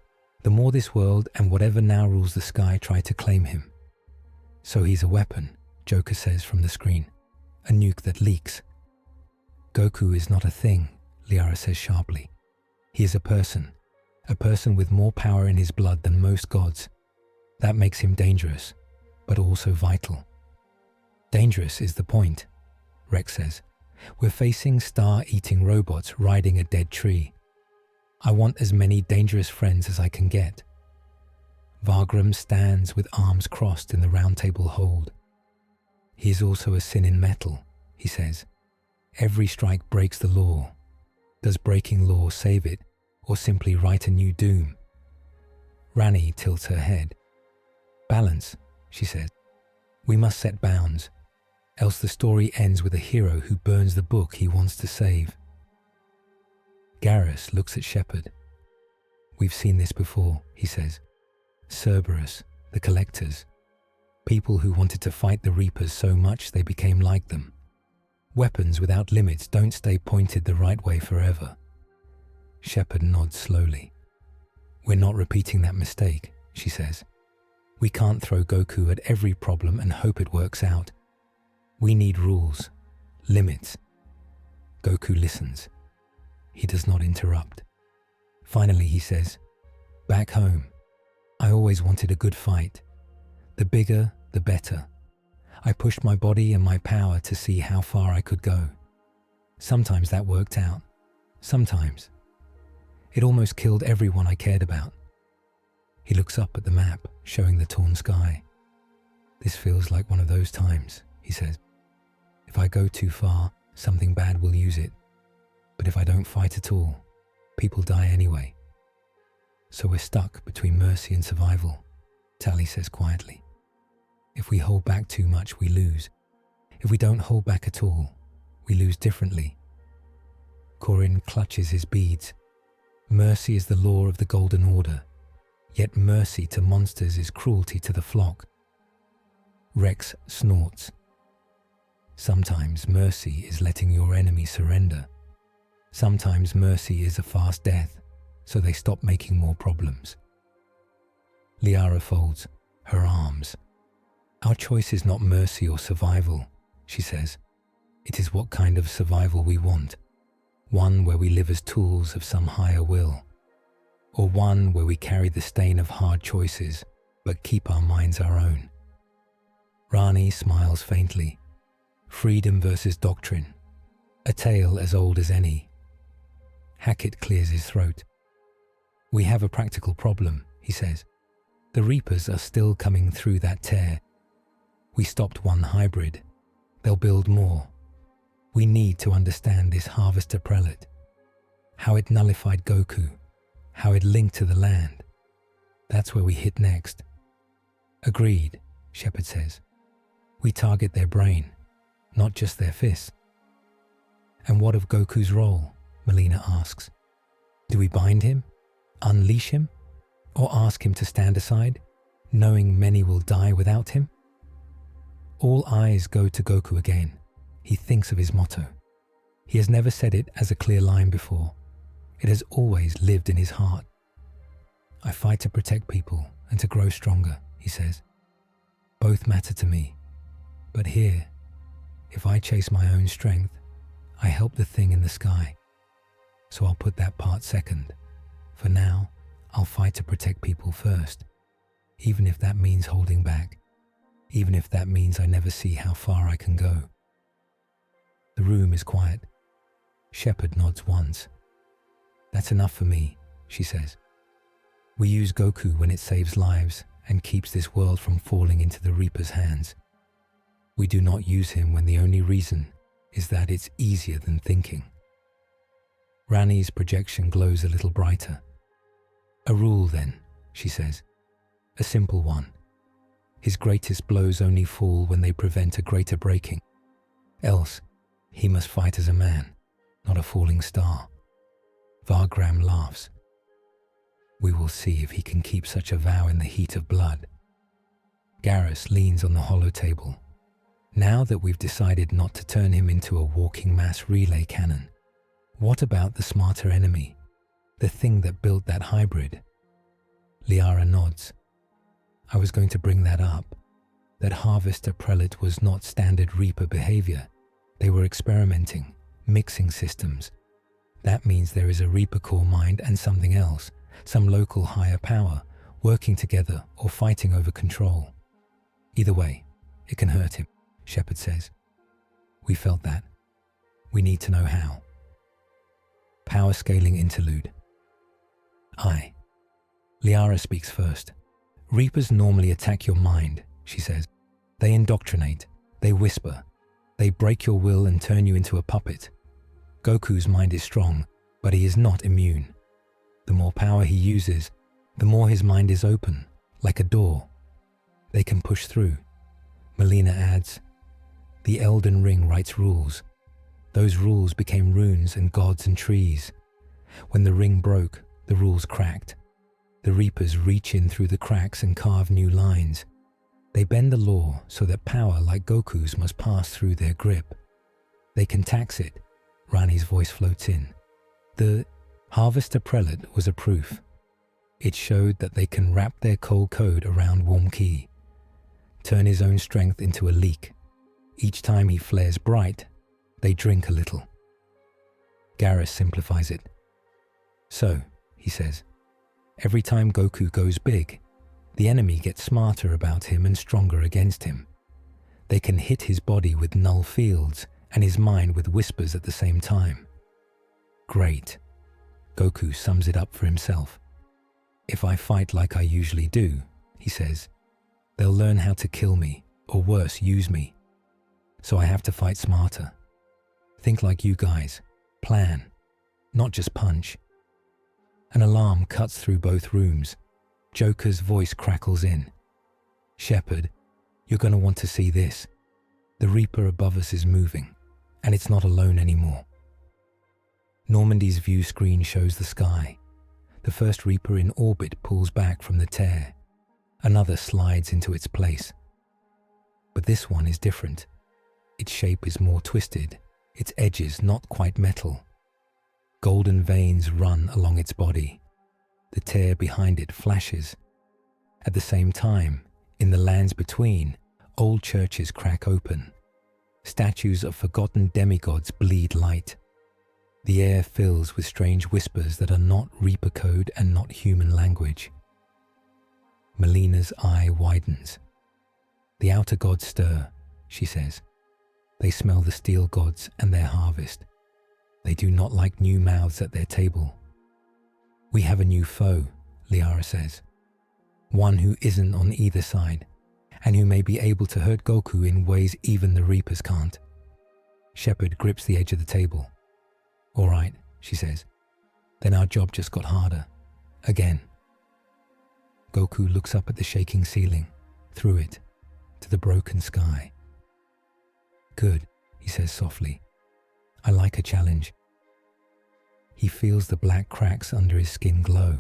the more this world and whatever now rules the sky try to claim him. So he's a weapon, Joker says from the screen. A nuke that leaks. Goku is not a thing, Liara says sharply. He is a person with more power in his blood than most gods. That makes him dangerous, but also vital. Dangerous is the point, Rex says. We're facing star-eating robots riding a dead tree. I want as many dangerous friends as I can get. Vargram stands with arms crossed in the round table hold. He is also a sin in metal, he says. Every strike breaks the law. Does breaking law save it, or simply write a new doom? Ranni tilts her head. Balance, she says. We must set bounds, else the story ends with a hero who burns the book he wants to save. Garrus looks at Shepard. We've seen this before, he says. Cerberus, the collectors. People who wanted to fight the Reapers so much they became like them. Weapons without limits don't stay pointed the right way forever. Shepard nods slowly. We're not repeating that mistake, she says. We can't throw Goku at every problem and hope it works out. We need rules, limits. Goku listens. He does not interrupt. Finally, he says, back home, I always wanted a good fight. The bigger, the better. I pushed my body and my power to see how far I could go. Sometimes that worked out. Sometimes. It almost killed everyone I cared about. He looks up at the map, showing the torn sky. This feels like one of those times, he says. If I go too far, something bad will use it. But if I don't fight at all, people die anyway. So we're stuck between mercy and survival, Tali says quietly. If we hold back too much, we lose. If we don't hold back at all, we lose differently. Corin clutches his beads. Mercy is the law of the Golden Order, yet mercy to monsters is cruelty to the flock. Rex snorts. Sometimes mercy is letting your enemy surrender. Sometimes mercy is a fast death, so they stop making more problems. Liara folds her arms. Our choice is not mercy or survival, she says. It is what kind of survival we want. One where we live as tools of some higher will. Or one where we carry the stain of hard choices, but keep our minds our own. Rani smiles faintly. Freedom versus doctrine. A tale as old as any. Hackett clears his throat. We have a practical problem, he says. The Reapers are still coming through that tear. We stopped one hybrid. They'll build more. We need to understand this Harvester Prelate. How it nullified Goku. How it linked to the land. That's where we hit next. Agreed, Shepard says. We target their brain, not just their fists. And what of Goku's role? Melina asks. Do we bind him? Unleash him? Or ask him to stand aside, knowing many will die without him? All eyes go to Goku again. He thinks of his motto. He has never said it as a clear line before. It has always lived in his heart. I fight to protect people and to grow stronger, he says. Both matter to me. But here, if I chase my own strength, I help the thing in the sky. So I'll put that part second. For now, I'll fight to protect people first, even if that means holding back, even if that means I never see how far I can go. The room is quiet. Shepard nods once. That's enough for me, she says. We use Goku when it saves lives and keeps this world from falling into the Reaper's hands. We do not use him when the only reason is that it's easier than thinking. Rani's projection glows a little brighter. A rule then, she says. A simple one. His greatest blows only fall when they prevent a greater breaking. Else, he must fight as a man, not a falling star. Vargram laughs. We will see if he can keep such a vow in the heat of blood. Garrus leans on the hollow table. Now that we've decided not to turn him into a walking mass relay cannon, what about the smarter enemy? The thing that built that hybrid? Liara nods. I was going to bring that up. That Harvester Prelate was not standard Reaper behavior. They were experimenting, mixing systems. That means there is a Reaper core mind and something else, some local higher power, working together or fighting over control. Either way, it can hurt him, Shepard says. We felt that. We need to know how. Power scaling interlude. Liara speaks first. Reapers normally attack your mind, she says. They indoctrinate, they whisper, they break your will and turn you into a puppet. Goku's mind is strong, but he is not immune. The more power he uses, the more his mind is open, like a door. They can push through. Melina adds, the Elden Ring writes rules. Those rules became runes and gods and trees. When the ring broke, the rules cracked. The Reapers reach in through the cracks and carve new lines. They bend the law so that power like Goku's must pass through their grip. They can tax it. Rani's voice floats in. The Harvester Prelate was a proof. It showed that they can wrap their cold code around warm ki, turn his own strength into a leak. Each time he flares bright, they drink a little. Garrus simplifies it. So, he says, every time Goku goes big, the enemy gets smarter about him and stronger against him. They can hit his body with null fields and his mind with whispers at the same time. Great. Goku sums it up for himself. If I fight like I usually do, he says, they'll learn how to kill me, or worse, use me. So I have to fight smarter. Think like you guys. Plan. Not just punch. An alarm cuts through both rooms. Joker's voice crackles in. Shepard, you're going to want to see this. The Reaper above us is moving, and it's not alone anymore. Normandy's view screen shows the sky. The first Reaper in orbit pulls back from the tear. Another slides into its place. But this one is different. Its shape is more twisted, its edges not quite metal. Golden veins run along its body. The tear behind it flashes. At the same time, in the lands between, old churches crack open. Statues of forgotten demigods bleed light. The air fills with strange whispers that are not Reaper code and not human language. Melina's eye widens. The outer gods stir, she says. They smell the steel gods and their harvest. They do not like new mouths at their table. We have a new foe, Liara says. One who isn't on either side, and who may be able to hurt Goku in ways even the Reapers can't. Shepard grips the edge of the table. All right, she says. Then our job just got harder. Again. Goku looks up at the shaking ceiling, through it, to the broken sky. Good, he says softly. I like a challenge. He feels the black cracks under his skin glow,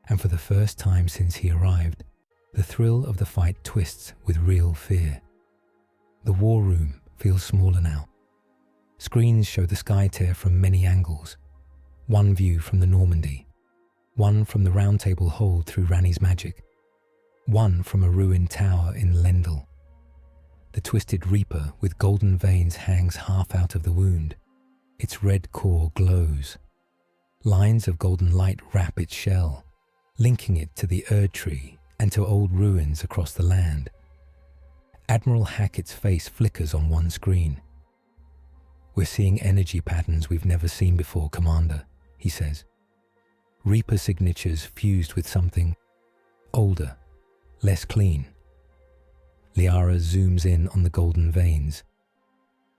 and for the first time since he arrived, the thrill of the fight twists with real fear. The war room feels smaller now. Screens show the sky tear from many angles. One view from the Normandy, one from the Round Table hold through Rani's magic, one from a ruined tower in Lendl. The twisted Reaper with golden veins hangs half out of the wound. Its red core glows. Lines of golden light wrap its shell, linking it to the Erd tree and to old ruins across the land. Admiral Hackett's face flickers on one screen. We're seeing energy patterns we've never seen before, Commander, he says. Reaper signatures fused with something older, less clean. Liara zooms in on the golden veins.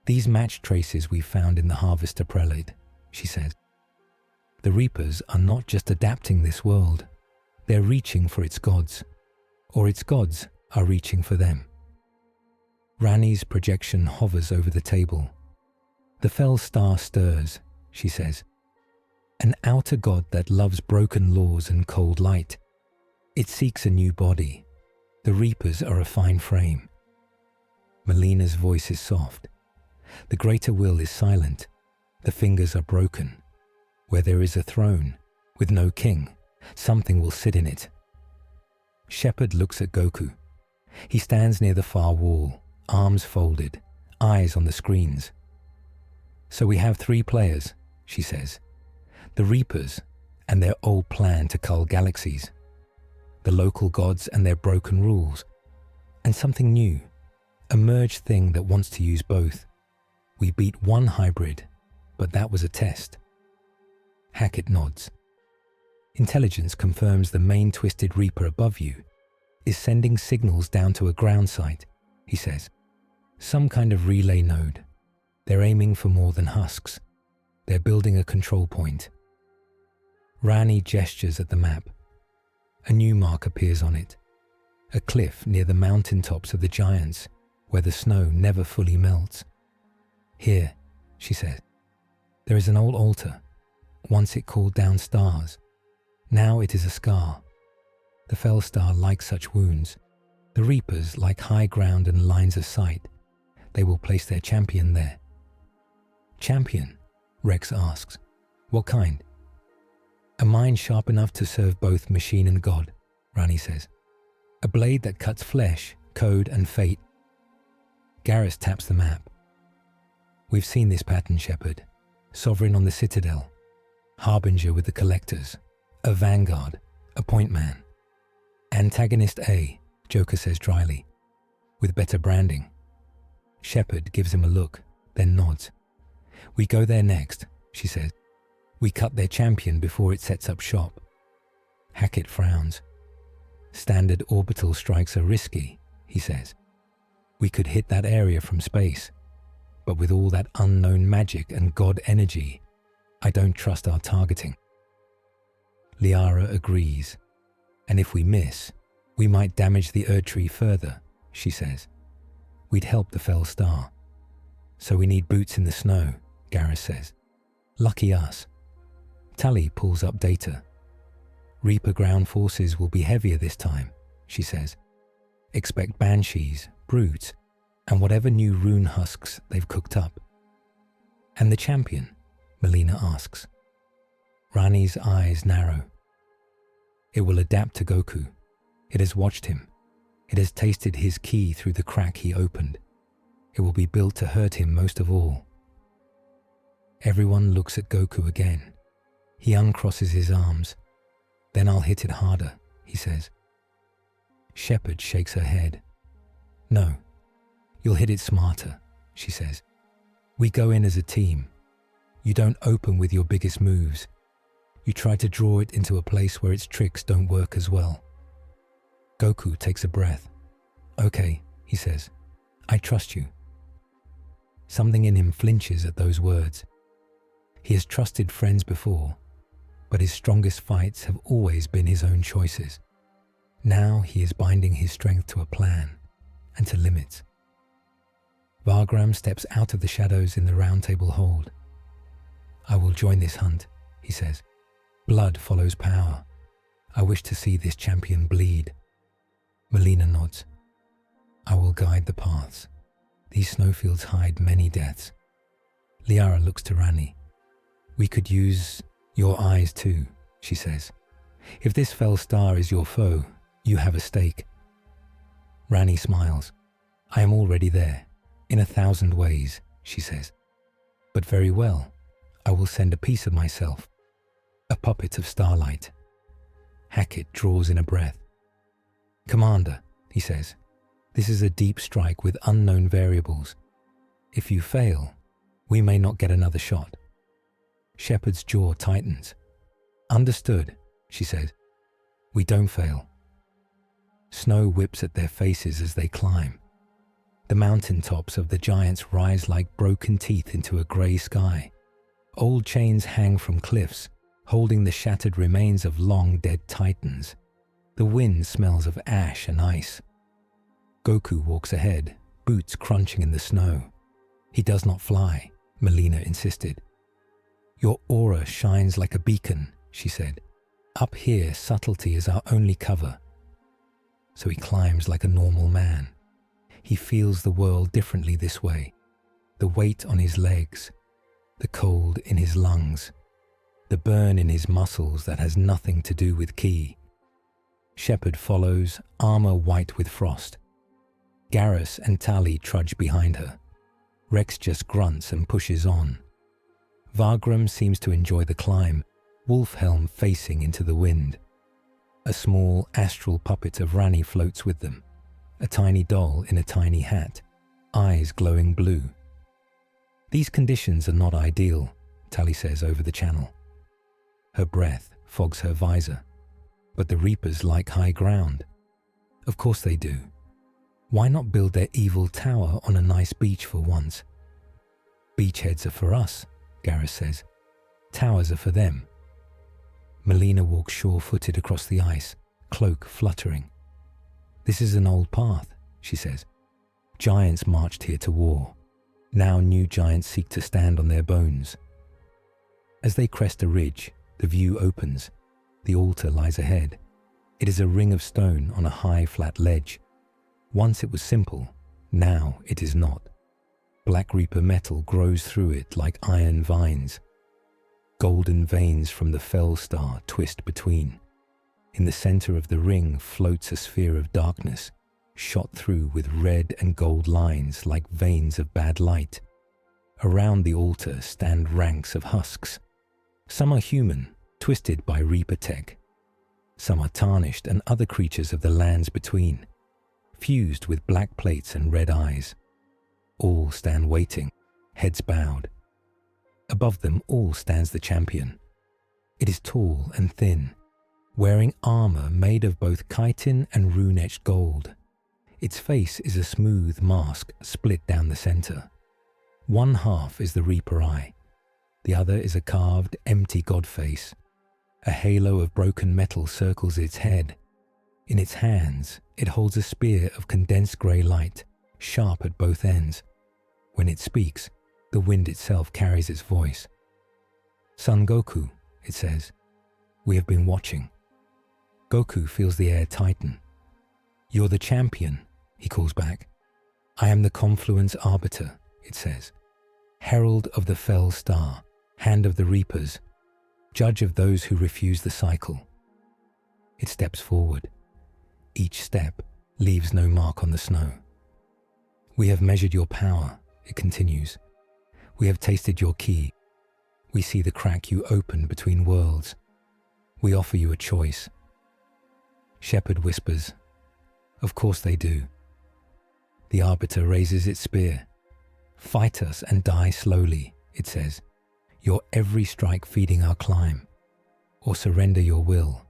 These match traces we found in the Harvester Prelate, she says. The Reapers are not just adapting this world, they're reaching for its gods, or its gods are reaching for them. Rani's projection hovers over the table. The fell star stirs, she says. An outer god that loves broken laws and cold light. It seeks a new body. The Reapers are a fine frame. Melina's voice is soft. The greater will is silent. The fingers are broken. Where there is a throne, with no king, something will sit in it. Shepard looks at Goku. He stands near the far wall, arms folded, eyes on the screens. So we have 3 players, she says. The Reapers and their old plan to cull galaxies. The local gods and their broken rules. And something new, a merged thing that wants to use both. We beat one hybrid, but that was a test. Hackett nods. Intelligence confirms the main twisted Reaper above you is sending signals down to a ground site, he says. Some kind of relay node. They're aiming for more than husks. They're building a control point. Rani gestures at the map. A new mark appears on it. A cliff near the mountaintops of the giants, where the snow never fully melts. Here, she says, there is an old altar. Once it called down stars. Now it is a scar. The Fellstar like such wounds. The Reapers like high ground and lines of sight. They will place their champion there. Champion? Rex asks. What kind? A mind sharp enough to serve both machine and God, Rani says. A blade that cuts flesh, code and fate. Garrus taps the map. We've seen this pattern, Shepard. Sovereign on the Citadel. Harbinger with the Collectors. A vanguard. A point man. Antagonist A, Joker says dryly. With better branding. Shepard gives him a look, then nods. We go there next, she says. We cut their champion before it sets up shop. Hackett frowns. Standard orbital strikes are risky, he says. We could hit that area from space, but with all that unknown magic and God energy, I don't trust our targeting. Liara agrees, and if we miss, we might damage the Erdtree further, she says. We'd help the Fellstar. So we need boots in the snow, Garrus says. Lucky us. Tally pulls up data. Reaper ground forces will be heavier this time, she says. Expect banshees, brutes, and whatever new rune husks they've cooked up. And the champion? Melina asks. Rani's eyes narrow. It will adapt to Goku. It has watched him. It has tasted his ki through the crack he opened. It will be built to hurt him most of all. Everyone looks at Goku again. He uncrosses his arms. Then I'll hit it harder, he says. Shepard shakes her head. No, you'll hit it smarter, she says. We go in as a team. You don't open with your biggest moves. You try to draw it into a place where its tricks don't work as well. Goku takes a breath. Okay, he says. I trust you. Something in him flinches at those words. He has trusted friends before, but his strongest fights have always been his own choices. Now he is binding his strength to a plan and to limits. Vargram steps out of the shadows in the round table hold. I will join this hunt, he says. Blood follows power. I wish to see this champion bleed. Melina nods. I will guide the paths. These snowfields hide many deaths. Liara looks to Rani. We could use your eyes too, she says. If this Fellstar is your foe, you have a stake. Rani smiles. I am already there, in 1,000 ways, she says. But very well, I will send a piece of myself, a puppet of starlight. Hackett draws in a breath. Commander, he says, this is a deep strike with unknown variables. If you fail, we may not get another shot. Shepard's jaw tightens. Understood, she says. We don't fail. Snow whips at their faces as they climb. The mountain tops of the giants rise like broken teeth into a grey sky. Old chains hang from cliffs, holding the shattered remains of long-dead titans. The wind smells of ash and ice. Goku walks ahead, boots crunching in the snow. He does not fly, Melina insisted. Your aura shines like a beacon, she said. Up here, subtlety is our only cover. So he climbs like a normal man. He feels the world differently this way. The weight on his legs, the cold in his lungs, the burn in his muscles that has nothing to do with ki. Shepard follows, armor white with frost. Garrus and Tally trudge behind her. Rex just grunts and pushes on. Vargram seems to enjoy the climb, Wolfhelm facing into the wind. A small astral puppet of Rani floats with them, a tiny doll in a tiny hat, eyes glowing blue. These conditions are not ideal, Tally says over the channel. Her breath fogs her visor. But the Reapers like high ground. Of course they do. Why not build their evil tower on a nice beach for once? Beachheads are for us, Garrus says. Towers are for them. Melina walks sure-footed across the ice, cloak fluttering. This is an old path, she says. Giants marched here to war. Now new giants seek to stand on their bones. As they crest a ridge, the view opens. The altar lies ahead. It is a ring of stone on a high, flat ledge. Once it was simple, now it is not. Black Reaper metal grows through it like iron vines. Golden veins from the fell star twist between. In the center of the ring floats a sphere of darkness, shot through with red and gold lines like veins of bad light. Around the altar stand ranks of husks. Some are human, twisted by Reaper tech. Some are tarnished and other creatures of the lands between, fused with black plates and red eyes. All stand waiting, heads bowed. Above them all stands the champion. It is tall and thin, wearing armor made of both chitin and rune-etched gold. Its face is a smooth mask split down the center. One half is the Reaper eye. The other is a carved, empty god face. A halo of broken metal circles its head. In its hands, it holds a spear of condensed grey light, sharp at both ends. When it speaks, the wind itself carries its voice. "Son Goku," it says, "we have been watching." Goku feels the air tighten. "You're the champion," he calls back. "I am the confluence arbiter," it says. "Herald of the fell star, hand of the reapers, judge of those who refuse the cycle." It steps forward. Each step leaves no mark on the snow. "We have measured your power," it continues. "We have tasted your ki. We see the crack you open between worlds. We offer you a choice." Shepherd whispers, "Of course they do." The arbiter raises its spear. "Fight us and die slowly," it says. "Your every strike feeding our climb. Or surrender your will.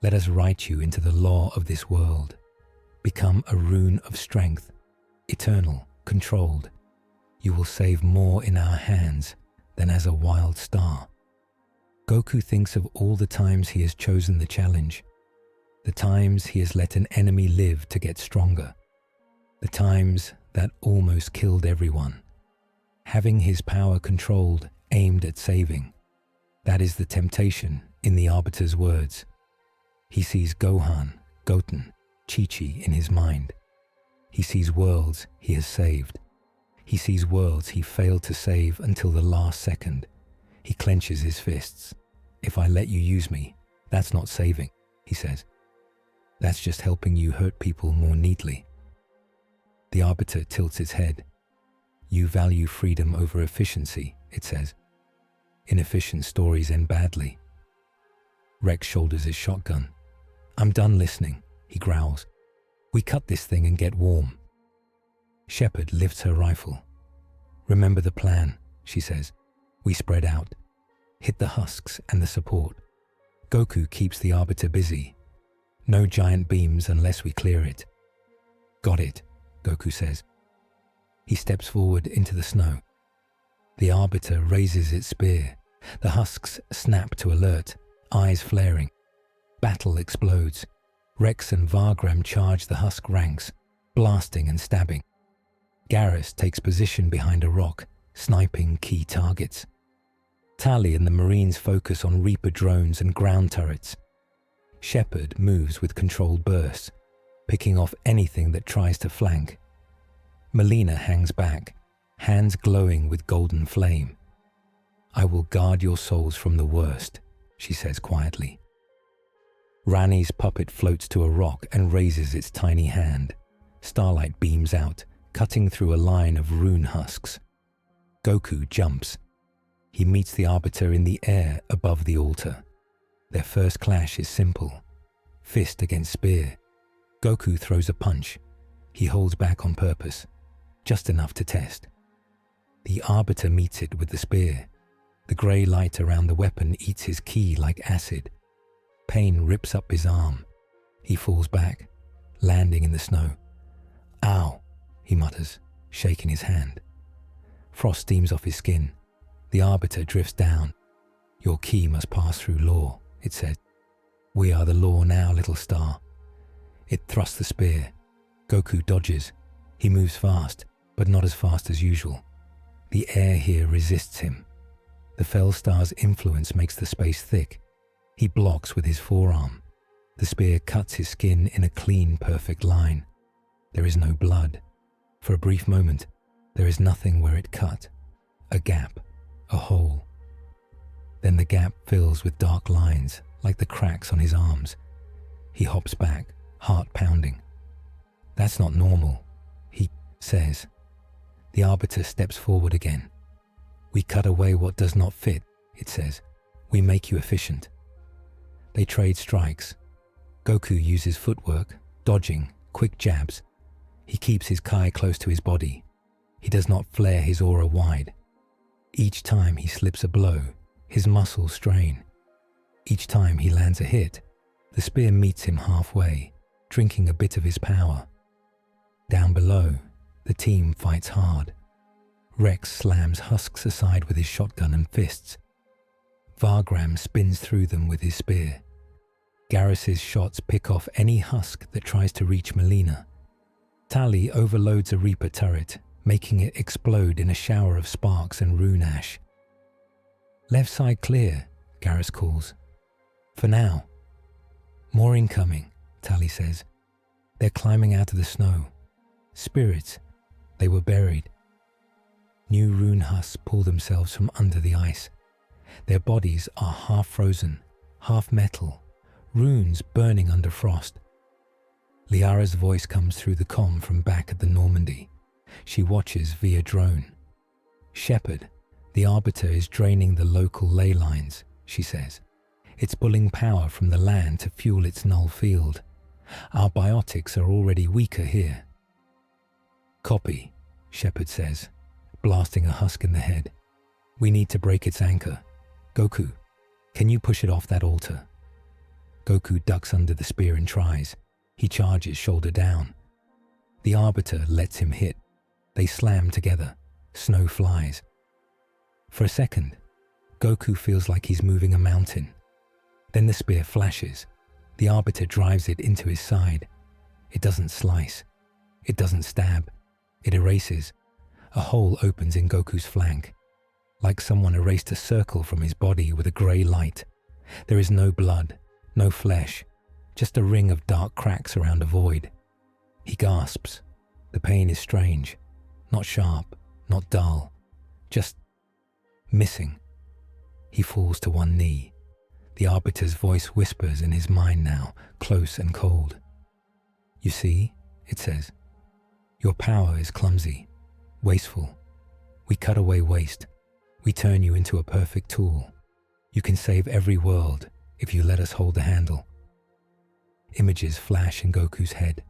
Let us write you into the law of this world. Become a rune of strength, eternal, controlled. You will save more in our hands than as a wild star." Goku thinks of all the times he has chosen the challenge. The times he has let an enemy live to get stronger. The times that almost killed everyone. Having his power controlled, aimed at saving. That is the temptation in the Arbiter's words. He sees Gohan, Goten, Chi-Chi in his mind. He sees worlds he has saved. He sees worlds he failed to save until the last second. He clenches his fists. "If I let you use me, that's not saving," he says. "That's just helping you hurt people more neatly." The Arbiter tilts its head. "You value freedom over efficiency," it says. "Inefficient stories end badly." Rex shoulders his shotgun. "I'm done listening," he growls. "We cut this thing and get warm." Shepherd lifts her rifle. "Remember the plan," she says. "We spread out. Hit the husks and the support. Goku keeps the Arbiter busy. No giant beams unless we clear it." "Got it," Goku says. He steps forward into the snow. The Arbiter raises its spear. The husks snap to alert, eyes flaring. Battle explodes. Rex and Vargram charge the husk ranks, blasting and stabbing. Garrus takes position behind a rock, sniping key targets. Tali and the Marines focus on Reaper drones and ground turrets. Shepherd moves with controlled bursts, picking off anything that tries to flank. Melina hangs back, hands glowing with golden flame. "I will guard your souls from the worst," she says quietly. Rani's puppet floats to a rock and raises its tiny hand. Starlight beams out, cutting through a line of rune husks. Goku jumps. He meets the Arbiter in the air above the altar. Their first clash is simple. Fist against spear. Goku throws a punch. He holds back on purpose, just enough to test. The Arbiter meets it with the spear. The grey light around the weapon eats his ki like acid. Pain rips up his arm. He falls back, landing in the snow. "Ow," he mutters, shaking his hand. Frost steams off his skin. The Arbiter drifts down. "Your ki must pass through law," it says. "We are the law now, little star." It thrusts the spear. Goku dodges. He moves fast, but not as fast as usual. The air here resists him. The fell star's influence makes the space thick. He blocks with his forearm. The spear cuts his skin in a clean, perfect line. There is no blood. For a brief moment, there is nothing where it cut. A gap, a hole. Then the gap fills with dark lines, like the cracks on his arms. He hops back, heart pounding. "That's not normal," he says. The Arbiter steps forward again. "We cut away what does not fit," it says. "We make you efficient." They trade strikes. Goku uses footwork, dodging, quick jabs. He keeps his Kai close to his body. He does not flare his aura wide. Each time he slips a blow, his muscles strain. Each time he lands a hit, the spear meets him halfway, drinking a bit of his power. Down below, the team fights hard. Rex slams husks aside with his shotgun and fists. Vargram spins through them with his spear. Garrus's shots pick off any husk that tries to reach Melina. Tali overloads a Reaper turret, making it explode in a shower of sparks and rune ash. "Left side clear," Garrus calls. "For now." "More incoming," Tali says. "They're climbing out of the snow. Spirits. They were buried." New rune husks pull themselves from under the ice. Their bodies are half frozen, half metal, runes burning under frost. Liara's voice comes through the comm from back at the Normandy. She watches via drone. "Shepard, the Arbiter is draining the local ley lines," she says. "It's pulling power from the land to fuel its null field. Our biotics are already weaker here." "Copy," Shepard says, blasting a husk in the head. "We need to break its anchor. Goku, can you push it off that altar?" Goku ducks under the spear and tries. He charges shoulder down. The Arbiter lets him hit. They slam together. Snow flies. For a second, Goku feels like he's moving a mountain. Then the spear flashes. The Arbiter drives it into his side. It doesn't slice. It doesn't stab. It erases. A hole opens in Goku's flank, like someone erased a circle from his body with a grey light. There is no blood, no flesh, just a ring of dark cracks around a void. He gasps. The pain is strange, not sharp, not dull, just missing. He falls to one knee. The Arbiter's voice whispers in his mind now, close and cold. "You see," it says, "your power is clumsy, wasteful. We cut away waste. We turn you into a perfect tool. You can save every world if you let us hold the handle." Images flash in Goku's head.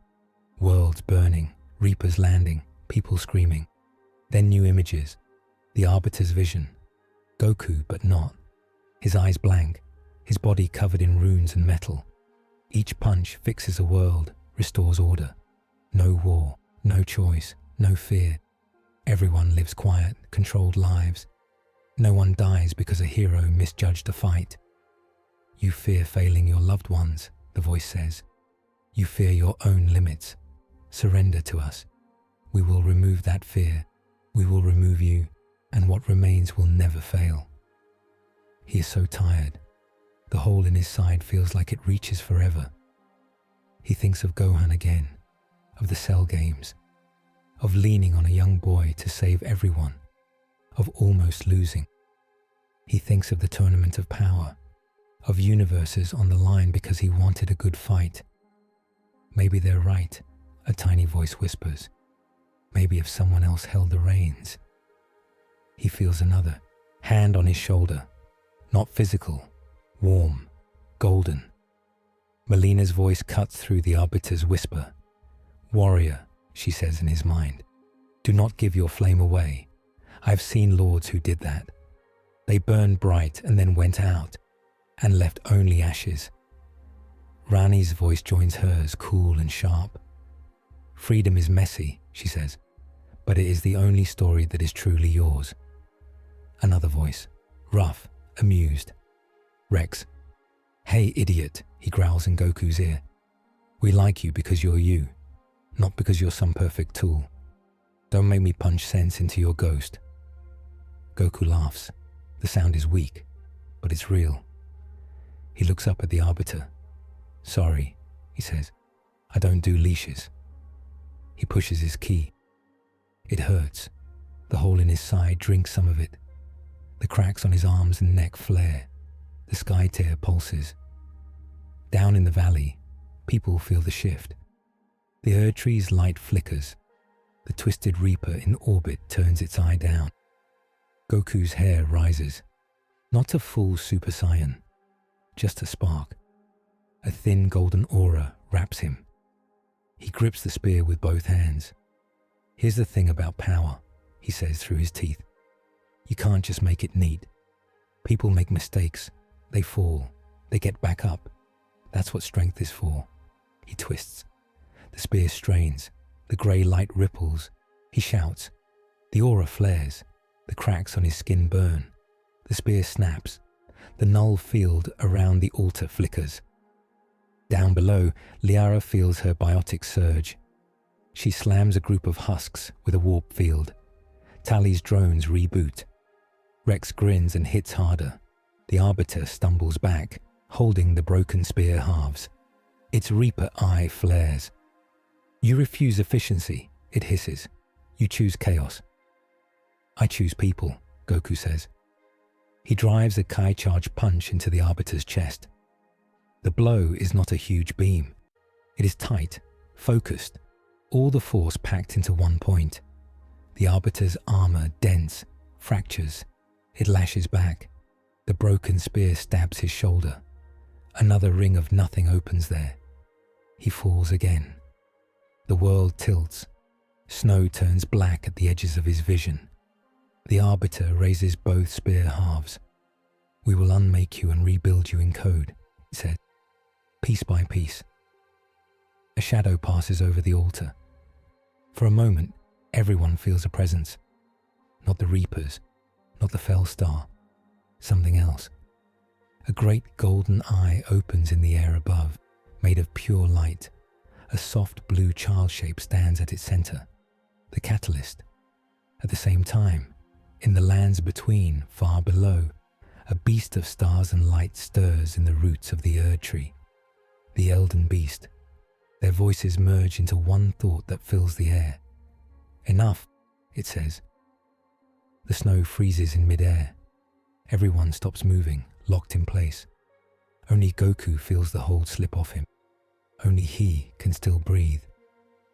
Worlds burning, Reapers landing, people screaming. Then new images. The Arbiter's vision. Goku, but not. His eyes blank, his body covered in runes and metal. Each punch fixes a world, restores order. No war, no choice, no fear. Everyone lives quiet, controlled lives. No one dies because a hero misjudged a fight. "You fear failing your loved ones," the voice says. "You fear your own limits. Surrender to us. We will remove that fear. We will remove you, and what remains will never fail." He is so tired. The hole in his side feels like it reaches forever. He thinks of Gohan again, of the Cell games, of leaning on a young boy to save everyone, of almost losing. He thinks of the Tournament of Power, of universes on the line because he wanted a good fight. "Maybe they're right," a tiny voice whispers. "Maybe if someone else held the reins." He feels another hand on his shoulder, not physical, warm, golden. Melina's voice cuts through the Arbiter's whisper. "Warrior," she says in his mind, "do not give your flame away. I've seen lords who did that. They burned bright and then went out and left only ashes." Rani's voice joins hers, cool and sharp. "Freedom is messy," she says, "but it is the only story that is truly yours." Another voice, rough, amused. "Rex." "Hey, idiot," he growls in Goku's ear. "We like you because you're you, not because you're some perfect tool. Don't make me punch sense into your ghost." Goku laughs. The sound is weak, but it's real. He looks up at the Arbiter. Sorry, he says. I don't do leashes. He pushes his key. It hurts. The hole in his side drinks some of it. The cracks on his arms and neck flare. The sky tear pulses. Down in the valley, people feel the shift. The Erdtree's light flickers. The twisted reaper in orbit turns its eye down. Goku's hair rises. Not a full Super Saiyan, just a spark. A thin golden aura wraps him. He grips the spear with both hands. Here's the thing about power, he says through his teeth. You can't just make it neat. People make mistakes. They fall. They get back up. That's what strength is for. He twists. The spear strains. The grey light ripples. He shouts. The aura flares. The cracks on his skin burn. The spear snaps. The null field around the altar flickers. Down below, Liara feels her biotic surge. She slams a group of husks with a warp field. Tali's drones reboot. Rex grins and hits harder. The Arbiter stumbles back, holding the broken spear halves. Its Reaper eye flares. You refuse efficiency, it hisses. You choose chaos. I choose people, Goku says. He drives a Kai charge punch into the Arbiter's chest. The blow is not a huge beam. It is tight, focused, all the force packed into one point. The Arbiter's armor dents, fractures. It lashes back. The broken spear stabs his shoulder. Another ring of nothing opens there. He falls again. The world tilts. Snow turns black at the edges of his vision. The Arbiter raises both spear halves. We will unmake you and rebuild you in code, he said, piece by piece. A shadow passes over the altar. For a moment, everyone feels a presence. Not the Reapers, not the Fellstar, something else. A great golden eye opens in the air above, made of pure light. A soft blue child shape stands at its center, the catalyst. At the same time, in the lands between, far below, a beast of stars and light stirs in the roots of the Erdtree. The Elden beast. Their voices merge into one thought that fills the air. Enough, it says. The snow freezes in midair. Everyone stops moving, locked in place. Only Goku feels the hold slip off him. Only he can still breathe.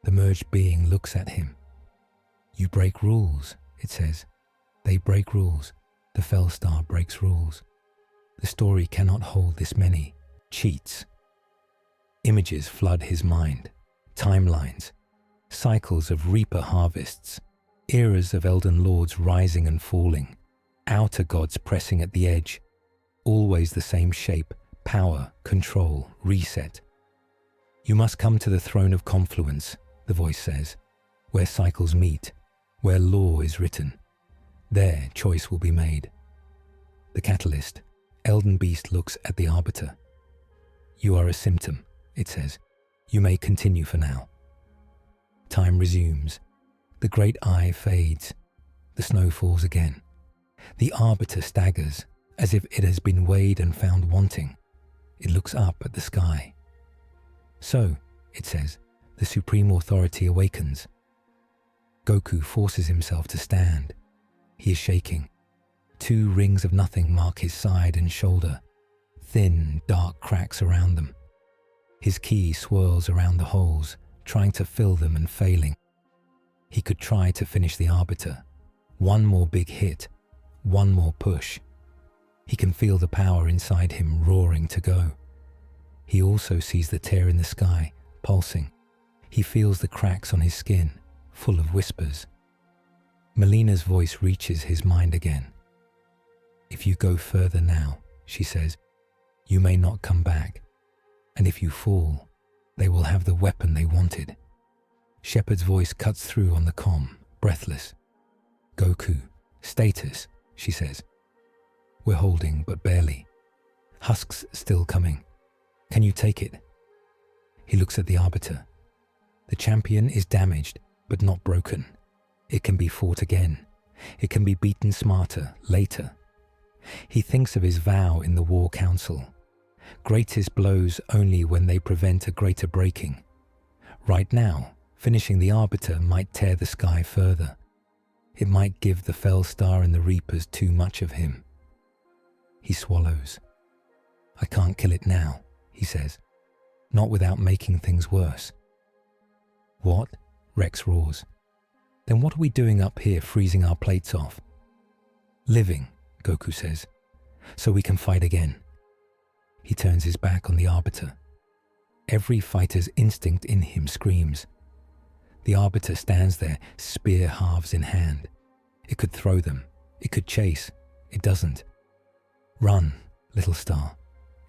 The merged being looks at him. You break rules, it says. They break rules. The Fellstar breaks rules. The story cannot hold this many. Cheats. Images flood his mind. Timelines. Cycles of Reaper harvests. Eras of Elden Lords rising and falling. Outer gods pressing at the edge. Always the same shape. Power, control, reset. You must come to the throne of confluence, the voice says, where cycles meet, where law is written. There choice will be made. The catalyst, Elden Beast, looks at the Arbiter. You are a symptom, it says. You may continue for now. Time resumes. The great eye fades. The snow falls again. The Arbiter staggers, as if it has been weighed and found wanting. It looks up at the sky. So, it says, the supreme authority awakens. Goku forces himself to stand. He is shaking. 2 rings of nothing mark his side and shoulder, thin, dark cracks around them. His ki swirls around the holes, trying to fill them and failing. He could try to finish the Arbiter. One more big hit, one more push. He can feel the power inside him roaring to go. He also sees the tear in the sky, pulsing. He feels the cracks on his skin, full of whispers. Melina's voice reaches his mind again. If you go further now, she says, you may not come back. And if you fall, they will have the weapon they wanted. Shepard's voice cuts through on the comm, breathless. Goku, status, she says. We're holding, but barely. Husks still coming. Can you take it? He looks at the Arbiter. The champion is damaged, but not broken. It can be fought again. It can be beaten smarter, later. He thinks of his vow in the War Council. Greatest blows only when they prevent a greater breaking. Right now, finishing the Arbiter might tear the sky further. It might give the Fell Star and the Reapers too much of him. He swallows. I can't kill it now, he says. Not without making things worse. What? Rex roars. Then what are we doing up here freezing our plates off? Living, Goku says, so we can fight again. He turns his back on the Arbiter. Every fighter's instinct in him screams. The Arbiter stands there, spear halves in hand. It could throw them. It could chase. It doesn't. Run, little star,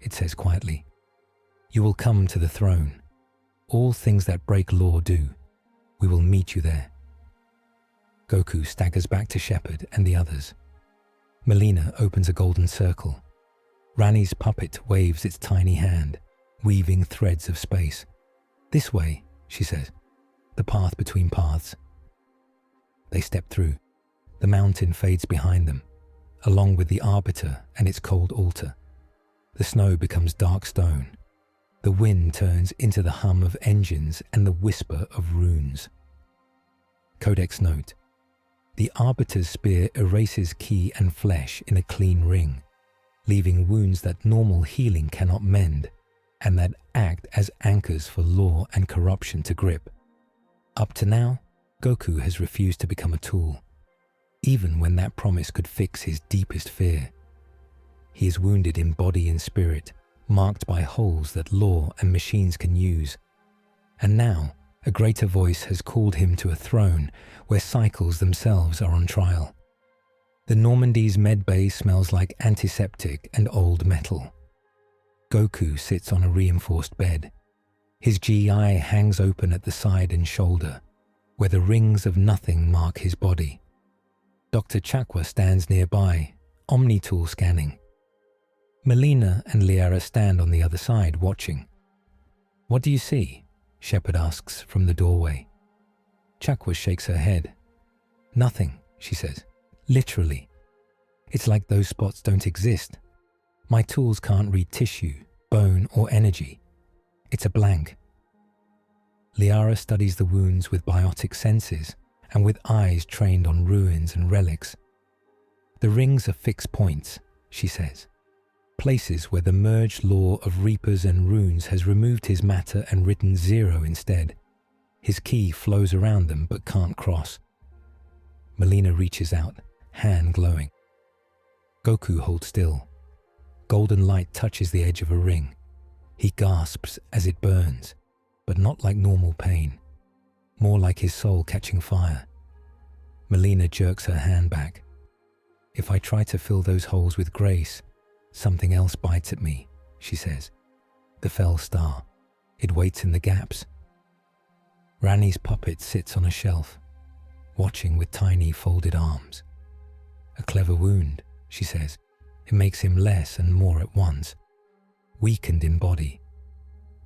it says quietly. You will come to the throne. All things that break law do. We will meet you there. Goku staggers back to Shepard and the others. Melina opens a golden circle. Rani's puppet waves its tiny hand, weaving threads of space. This way, she says, the path between paths. They step through. The mountain fades behind them, along with the Arbiter and its cold altar. The snow becomes dark stone. The wind turns into the hum of engines and the whisper of runes. Codex note: the Arbiter's spear erases ki and flesh in a clean ring, leaving wounds that normal healing cannot mend, and that act as anchors for law and corruption to grip. Up to now, Goku has refused to become a tool, even when that promise could fix his deepest fear. He is wounded in body and spirit, marked by holes that law and machines can use. And now, a greater voice has called him to a throne where cycles themselves are on trial. The Normandy's medbay smells like antiseptic and old metal. Goku sits on a reinforced bed. His GI hangs open at the side and shoulder, where the rings of nothing mark his body. Dr. Chakwa stands nearby, Omni-tool scanning. Melina and Liara stand on the other side, watching. What do you see? Shepard asks from the doorway. Chakwa shakes her head. Nothing, she says. Literally. It's like those spots don't exist. My tools can't read tissue, bone, or energy. It's a blank. Liara studies the wounds with biotic senses and with eyes trained on ruins and relics. The rings are fixed points, she says. Places where the merged law of reapers and runes has removed his matter and written 0 instead. His ki flows around them but can't cross. Melina reaches out, hand glowing. Goku holds still. Golden light touches the edge of a ring. He gasps as it burns, but not like normal pain, more like his soul catching fire. Melina jerks her hand back. If I try to fill those holes with grace, something else bites at me, she says. The Fell Star. It waits in the gaps. Rani's puppet sits on a shelf, watching with tiny folded arms. A clever wound, she says. It makes him less and more at once. Weakened in body,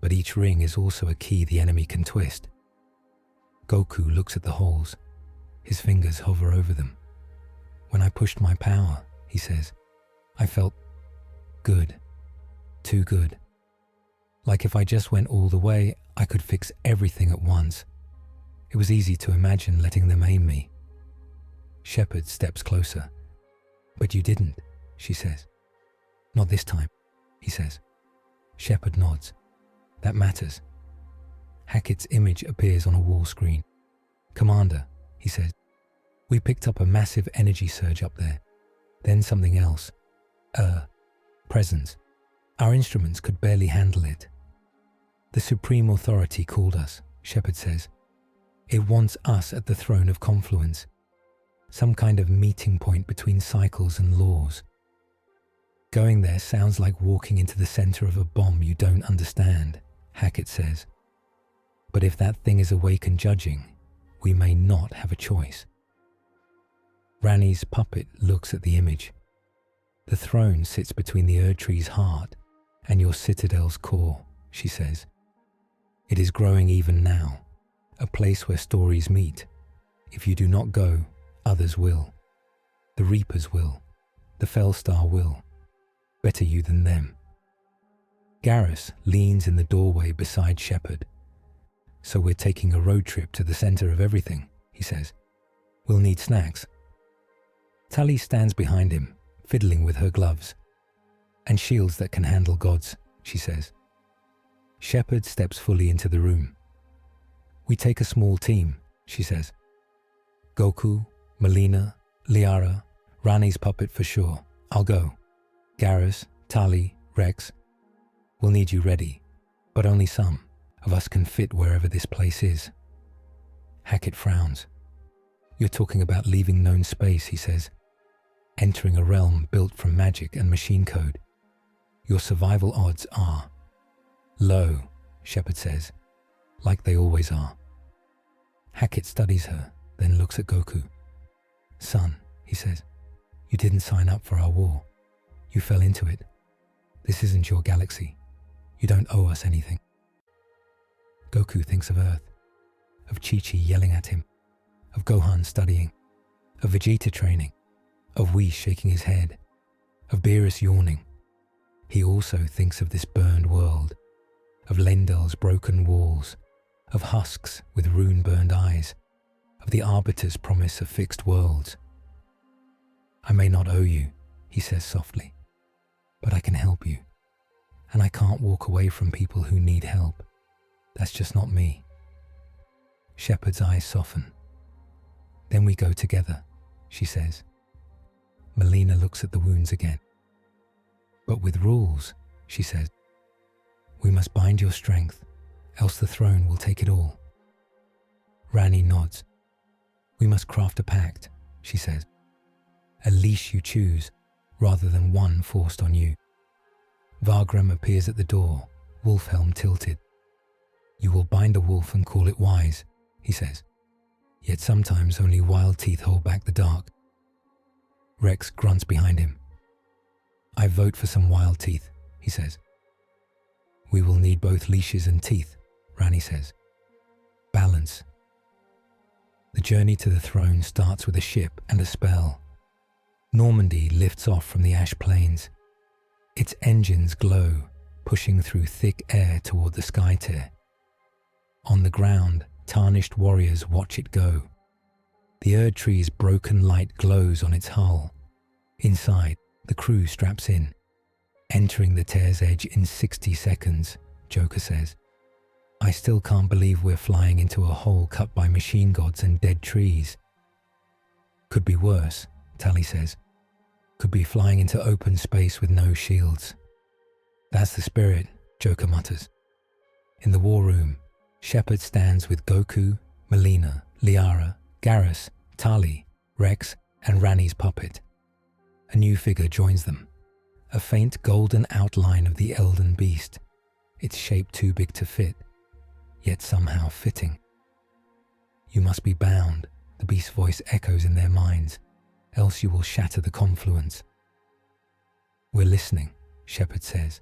but each ring is also a key the enemy can twist. Goku looks at the holes. His fingers hover over them. When I pushed my power, he says, I felt good. Too good. Like if I just went all the way, I could fix everything at once. It was easy to imagine letting them aim me. Shepard steps closer. But you didn't, she says. Not this time, he says. Shepard nods. That matters. Hackett's image appears on a wall screen. Commander, he says. We picked up a massive energy surge up there. Then something else. Presence. Our instruments could barely handle it. The Supreme Authority called us, Shepard says. It wants us at the throne of confluence. Some kind of meeting point between cycles and laws. Going there sounds like walking into the center of a bomb you don't understand, Hackett says. But if that thing is awake and judging, we may not have a choice. Rani's puppet looks at the image. The throne sits between the Erdtree's heart and your citadel's core, she says. It is growing even now, a place where stories meet. If you do not go, others will. The Reapers will. The Fell Star will. Better you than them. Garrus leans in the doorway beside Shepard. "So we're taking a road trip to the center of everything," he says. "We'll need snacks." Tali stands behind him, fiddling with her gloves. "And shields that can handle gods," she says. Shepard steps fully into the room. "We take a small team," she says. "Goku, Melina, Liara, Rani's puppet for sure. I'll go. Garrus, Tali, Rex. We'll need you ready, but only some of us can fit wherever this place is." Hackett frowns. "You're talking about leaving known space," he says. "Entering a realm built from magic and machine code. Your survival odds are low," Shepard says, "like they always are." Hackett studies her, then looks at Goku. "Son," he says, "you didn't sign up for our war. You fell into it. This isn't your galaxy. You don't owe us anything." Goku thinks of Earth, of Chi-Chi yelling at him, of Gohan studying, of Vegeta training, of Whis shaking his head, of Beerus yawning. He also thinks of this burned world, of Lendel's broken walls, of husks with rune-burned eyes, of the Arbiter's promise of fixed worlds. "I may not owe you," he says softly, "but I can help you. And I can't walk away from people who need help. That's just not me." Shepard's eyes soften. "Then we go together," she says. Melina looks at the wounds again. "But with rules," she says. "We must bind your strength, else the throne will take it all." Rani nods. "We must craft a pact," she says. "A leash you choose, rather than one forced on you." Vargrim appears at the door, wolf helm tilted. "You will bind a wolf and call it wise," he says. "Yet sometimes only wild teeth hold back the dark." Rex grunts behind him. "I vote for some wild teeth," he says. "We will need both leashes and teeth," Rani says. "Balance." The journey to the throne starts with a ship and a spell. Normandy lifts off from the ash plains. Its engines glow, pushing through thick air toward the sky tier. On the ground, tarnished warriors watch it go. The Erdtree's broken light glows on its hull. Inside, the crew straps in. "Entering the tear's edge in 60 seconds, Joker says. "I still can't believe we're flying into a hole cut by machine gods and dead trees." "Could be worse," Tali says. "Could be flying into open space with no shields." "That's the spirit," Joker mutters. In the war room, Shepard stands with Goku, Melina, Liara, Garrus, Tali, Rex, and Rani's puppet. A new figure joins them, a faint golden outline of the Elden beast, its shape too big to fit, yet somehow fitting. "You must be bound," the beast's voice echoes in their minds, "else you will shatter the confluence." "We're listening," Shepard says.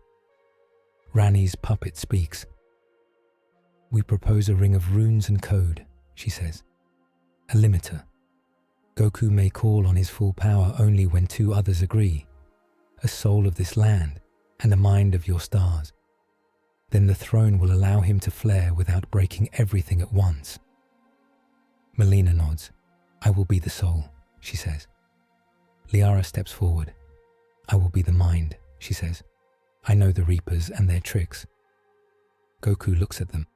Rani's puppet speaks. "We propose a ring of runes and code," she says. "A limiter. Goku may call on his full power only when two others agree. A soul of this land and a mind of your stars. Then the throne will allow him to flare without breaking everything at once." Melina nods. "I will be the soul," she says. Liara steps forward. "I will be the mind," she says. "I know the Reapers and their tricks." Goku looks at them.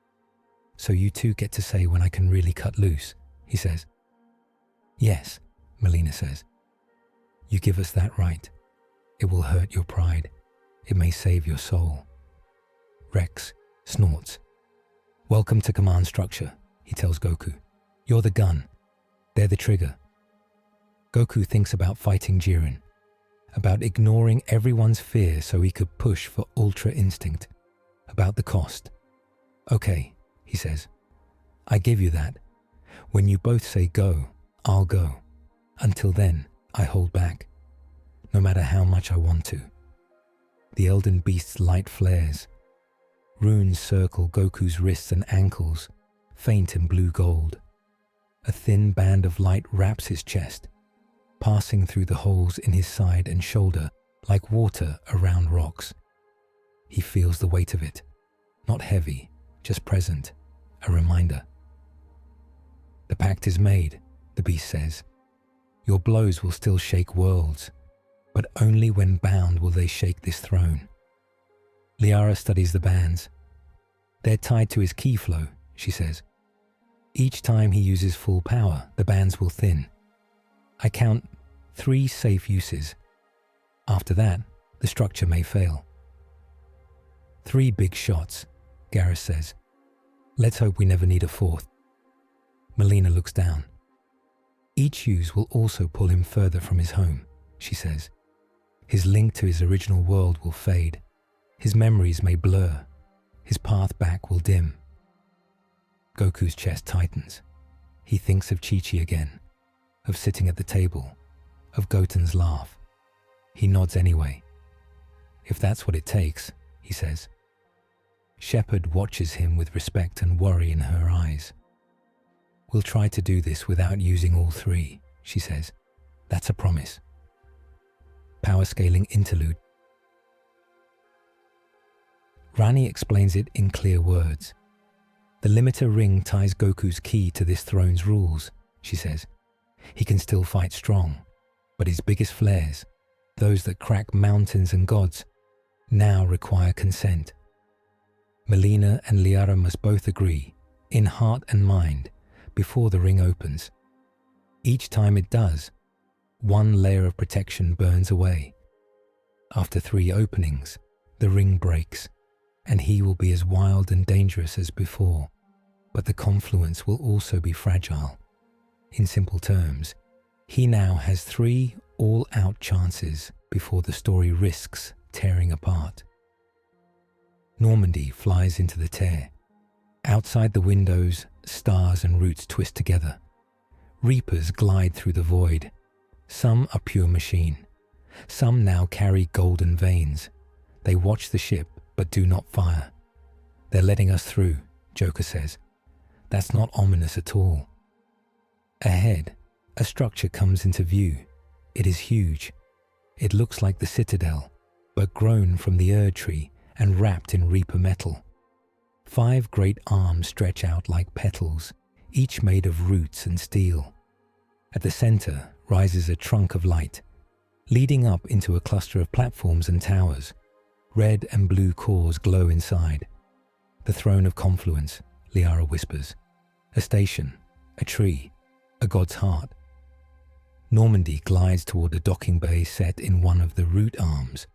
"So you two get to say when I can really cut loose," he says. "Yes," Melina says. "You give us that right. It will hurt your pride. It may save your soul." Rex snorts. "Welcome to command structure," he tells Goku. "You're the gun. They're the trigger." Goku thinks about fighting Jiren, about ignoring everyone's fear so he could push for ultra instinct, about the cost. "Okay," he says. "I give you that. When you both say go, I'll go. Until then, I hold back, no matter how much I want to." The Elden beast's light flares. Runes circle Goku's wrists and ankles, faint in blue gold. A thin band of light wraps his chest, passing through the holes in his side and shoulder like water around rocks. He feels the weight of it. Not heavy, just present, a reminder. The pact is made, the beast says. Your blows will still shake worlds, but only when bound will they shake this throne. Liara studies the bands. They're tied to his key flow, she says. Each time he uses full power, the bands will thin. I count 3 safe uses. After that, the structure may fail. 3 big shots, Garrus says. Let's hope we never need a 4th. Melina looks down. Each use will also pull him further from his home, she says. His link to his original world will fade. His memories may blur. His path back will dim. Goku's chest tightens. He thinks of Chi-Chi again, of sitting at the table, of Goten's laugh. He nods anyway. If that's what it takes, he says. Shepard watches him with respect and worry in her eyes. We'll try to do this without using all 3, she says. That's a promise. Power scaling interlude. Rani explains it in clear words. The limiter ring ties Goku's key to this throne's rules, she says. He can still fight strong, but his biggest flares, those that crack mountains and gods, now require consent. Melina and Liara must both agree, in heart and mind, before the ring opens. Each time it does, 1 layer of protection burns away. After 3 openings, the ring breaks, and he will be as wild and dangerous as before, but the confluence will also be fragile. In simple terms, he now has 3 all-out chances before the story risks tearing apart. Normandy flies into the tear. Outside the windows, stars and roots twist together. Reapers glide through the void. Some are pure machine. Some now carry golden veins. They watch the ship but do not fire. They're letting us through, Joker says. That's not ominous at all. Ahead, a structure comes into view. It is huge. It looks like the Citadel, but grown from the Erd tree and wrapped in Reaper metal. 5 great arms stretch out like petals, each made of roots and steel. At the center rises a trunk of light, leading up into a cluster of platforms and towers. Red and blue cores glow inside. The throne of confluence, Liara whispers. A station, a tree, a god's heart. Normandy glides toward a docking bay set in one of the root arms.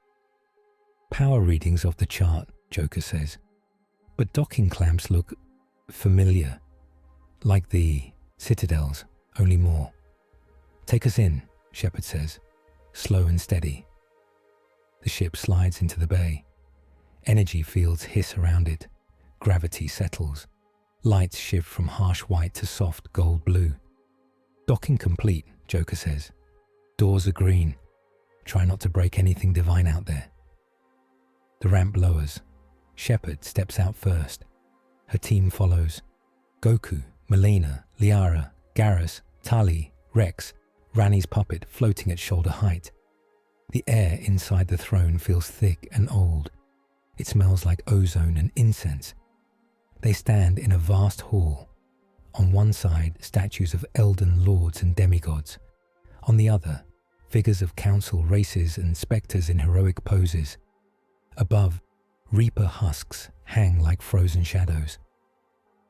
Power readings of the chart, Joker says. But docking clamps look familiar, like the Citadels, only more. Take us in, Shepard says, slow and steady. The ship slides into the bay. Energy fields hiss around it. Gravity settles. Lights shift from harsh white to soft gold blue. Docking complete, Joker says. Doors are green. Try not to break anything divine out there. The ramp lowers. Shepard steps out first. Her team follows. Goku, Melina, Liara, Garrus, Tali, Rex, Rani's puppet floating at shoulder height. The air inside the throne feels thick and old. It smells like ozone and incense. They stand in a vast hall. On one side, statues of Elden lords and demigods. On the other, figures of council races and spectres in heroic poses. Above, Reaper husks hang like frozen shadows.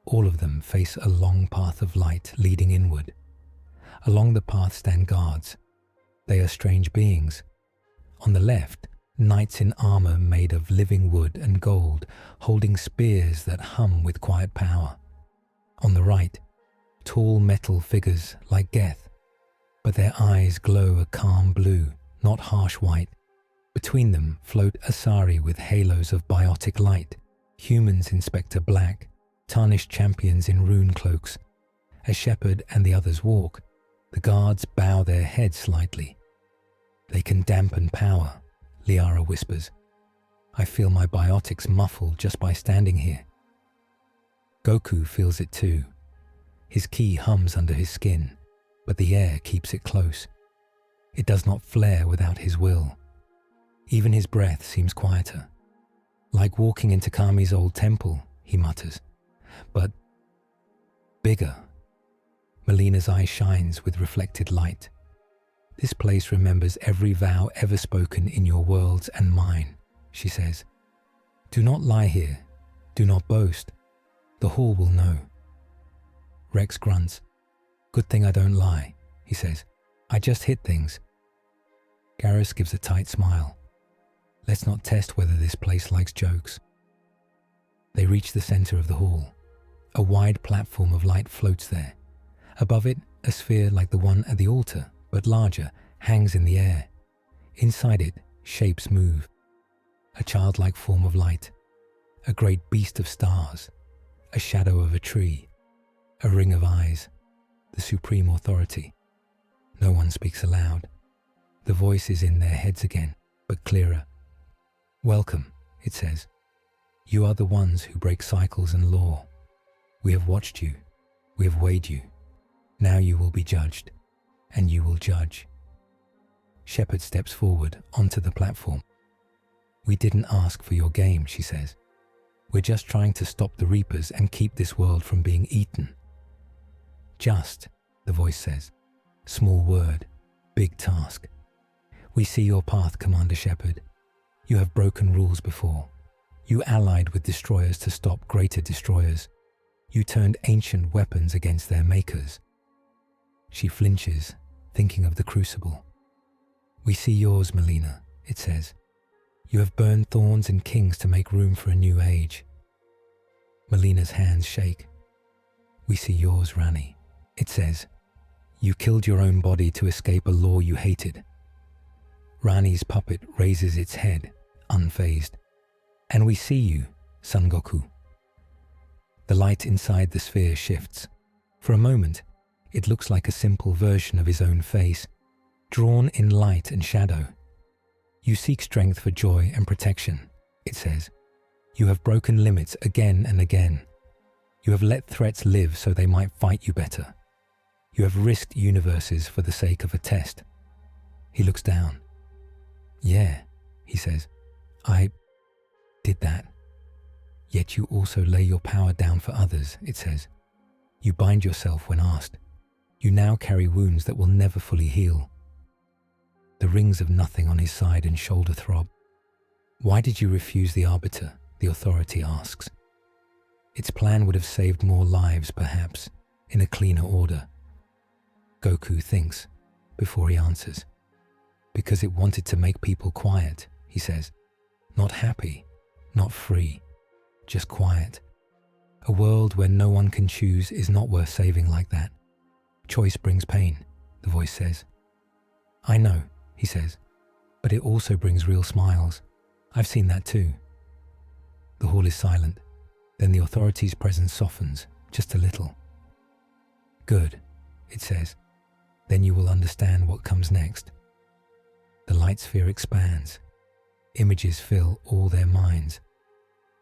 All of them face a long path of light leading inward. Along the path stand guards. They are strange beings. On the left, knights in armor made of living wood and gold, holding spears that hum with quiet power. On the right, tall metal figures like Geth, but their eyes glow a calm blue, not harsh white. Between them float Asari with halos of biotic light, humans in spectre black, tarnished champions in rune cloaks. As Shepard and the others walk, the guards bow their heads slightly. They can dampen power, Liara whispers. I feel my biotics muffled just by standing here. Goku feels it too. His ki hums under his skin, but the air keeps it close. It does not flare without his will. Even his breath seems quieter. Like walking into Kami's old temple, he mutters. But bigger. Melina's eye shines with reflected light. This place remembers every vow ever spoken in your worlds and mine, she says. Do not lie here. Do not boast. The hall will know. Rex grunts. Good thing I don't lie, he says. I just hit things. Garrus gives a tight smile. Let's not test whether this place likes jokes. They reach the center of the hall. A wide platform of light floats there. Above it, a sphere like the one at the altar, but larger, hangs in the air. Inside it, shapes move. A childlike form of light. A great beast of stars. A shadow of a tree. A ring of eyes. The supreme authority. No one speaks aloud. The voice is in their heads again, but clearer. Welcome, it says. You are the ones who break cycles and law. We have watched you. We have weighed you. Now you will be judged, and you will judge. Shepard steps forward onto the platform. We didn't ask for your game, she says. We're just trying to stop the Reapers and keep this world from being eaten. Just, the voice says. Small word, big task. We see your path, Commander Shepard. You have broken rules before. You allied with destroyers to stop greater destroyers. You turned ancient weapons against their makers. She flinches, thinking of the crucible. We see yours, Melina, it says. You have burned thorns and kings to make room for a new age. Melina's hands shake. We see yours, Rani, it says. You killed your own body to escape a law you hated. Rani's puppet raises its head, unfazed. And we see you, Son Goku. The light inside the sphere shifts. For a moment, it looks like a simple version of his own face, drawn in light and shadow. You seek strength for joy and protection, it says. You have broken limits again and again. You have let threats live so they might fight you better. You have risked universes for the sake of a test. He looks down. Yeah, he says. I did that. Yet you also lay your power down for others, it says. You bind yourself when asked. You now carry wounds that will never fully heal. The rings of nothing on his side and shoulder throb. Why did you refuse the Arbiter? The authority asks. Its plan would have saved more lives, perhaps, in a cleaner order. Goku thinks, before he answers. Because it wanted to make people quiet, he says. Not happy, not free, just quiet. A world where no one can choose is not worth saving like that. Choice brings pain, the voice says. I know, he says, but it also brings real smiles. I've seen that too. The hall is silent. Then the authority's presence softens, just a little. Good, it says. Then you will understand what comes next. The light sphere expands. Images fill all their minds.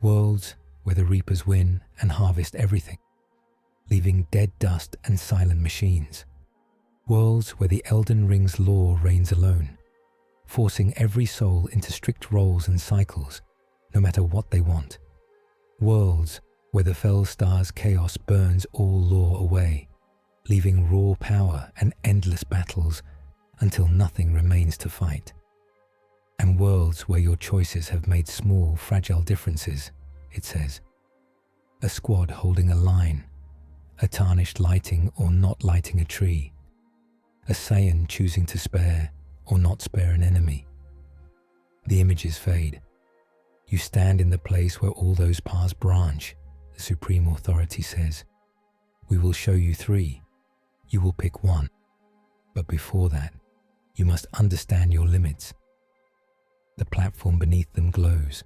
Worlds where the Reapers win and harvest everything, leaving dead dust and silent machines. Worlds where the Elden Ring's law reigns alone, forcing every soul into strict roles and cycles, no matter what they want. Worlds where the fell star's chaos burns all law away, leaving raw power and endless battles until nothing remains to fight. And worlds where your choices have made small, fragile differences, it says. A squad holding a line, a tarnished lighting or not lighting a tree, a Saiyan choosing to spare or not spare an enemy. The images fade. You stand in the place where all those paths branch, the Supreme Authority says. We will show you 3. You will pick one. But before that, you must understand your limits. The platform beneath them glows.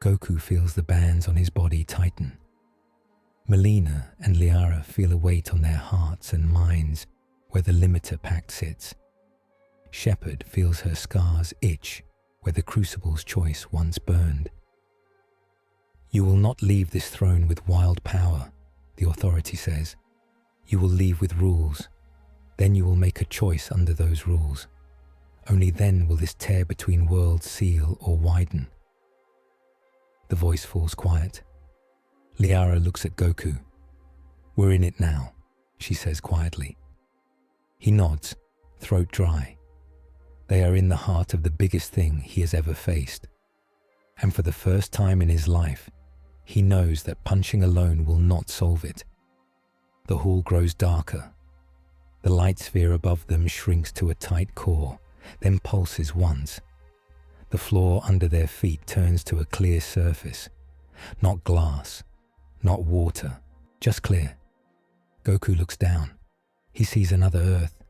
Goku feels the bands on his body tighten. Melina and Liara feel a weight on their hearts and minds where the limiter pact sits. Shepard feels her scars itch where the crucible's choice once burned. You will not leave this throne with wild power, the authority says. You will leave with rules. Then you will make a choice under those rules. Only then will this tear between worlds seal or widen. The voice falls quiet. Liara looks at Goku. "We're in it now," she says quietly. He nods, throat dry. They are in the heart of the biggest thing he has ever faced. And for the first time in his life, he knows that punching alone will not solve it. The hall grows darker. The light sphere above them shrinks to a tight core, then pulses once. The floor under their feet turns to a clear surface. Not glass, not water, just clear. Goku looks down. He sees another Earth.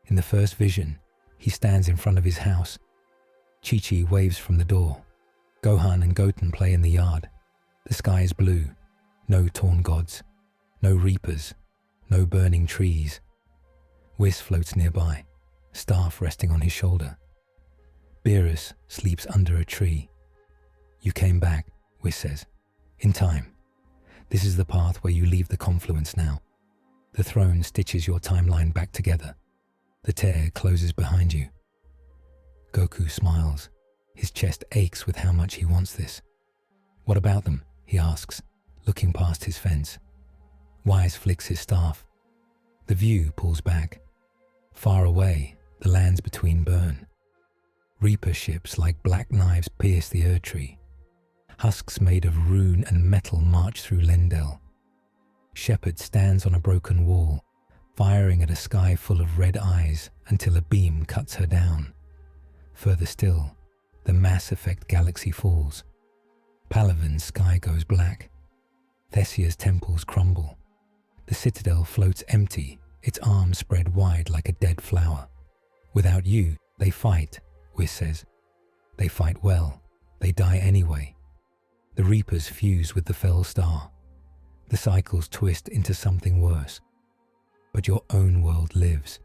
In the first vision, he stands in front of his house. Chi-Chi waves from the door. Gohan and Goten play in the yard. The sky is blue. No torn gods. No reapers. No burning trees. Whis floats nearby, staff resting on his shoulder. Beerus sleeps under a tree. "You came back," Whis says. "In time. This is the path where you leave the confluence now. The throne stitches your timeline back together. The tear closes behind you." Goku smiles. His chest aches with how much he wants this. "What about them?" he asks, looking past his fence. Wise flicks his staff. The view pulls back. Far away, the lands between burn. Reaper ships like black knives pierce the Erdtree. Husks made of rune and metal march through Lendel. Shepard stands on a broken wall, firing at a sky full of red eyes until a beam cuts her down. Further still, the Mass Effect galaxy falls. Palaven's sky goes black. Thessia's temples crumble. The citadel floats empty, its arms spread wide like a dead flower. "Without you, they fight," Whis says. "They fight well. They die anyway. The Reapers fuse with the Fell Star. The cycles twist into something worse. But your own world lives.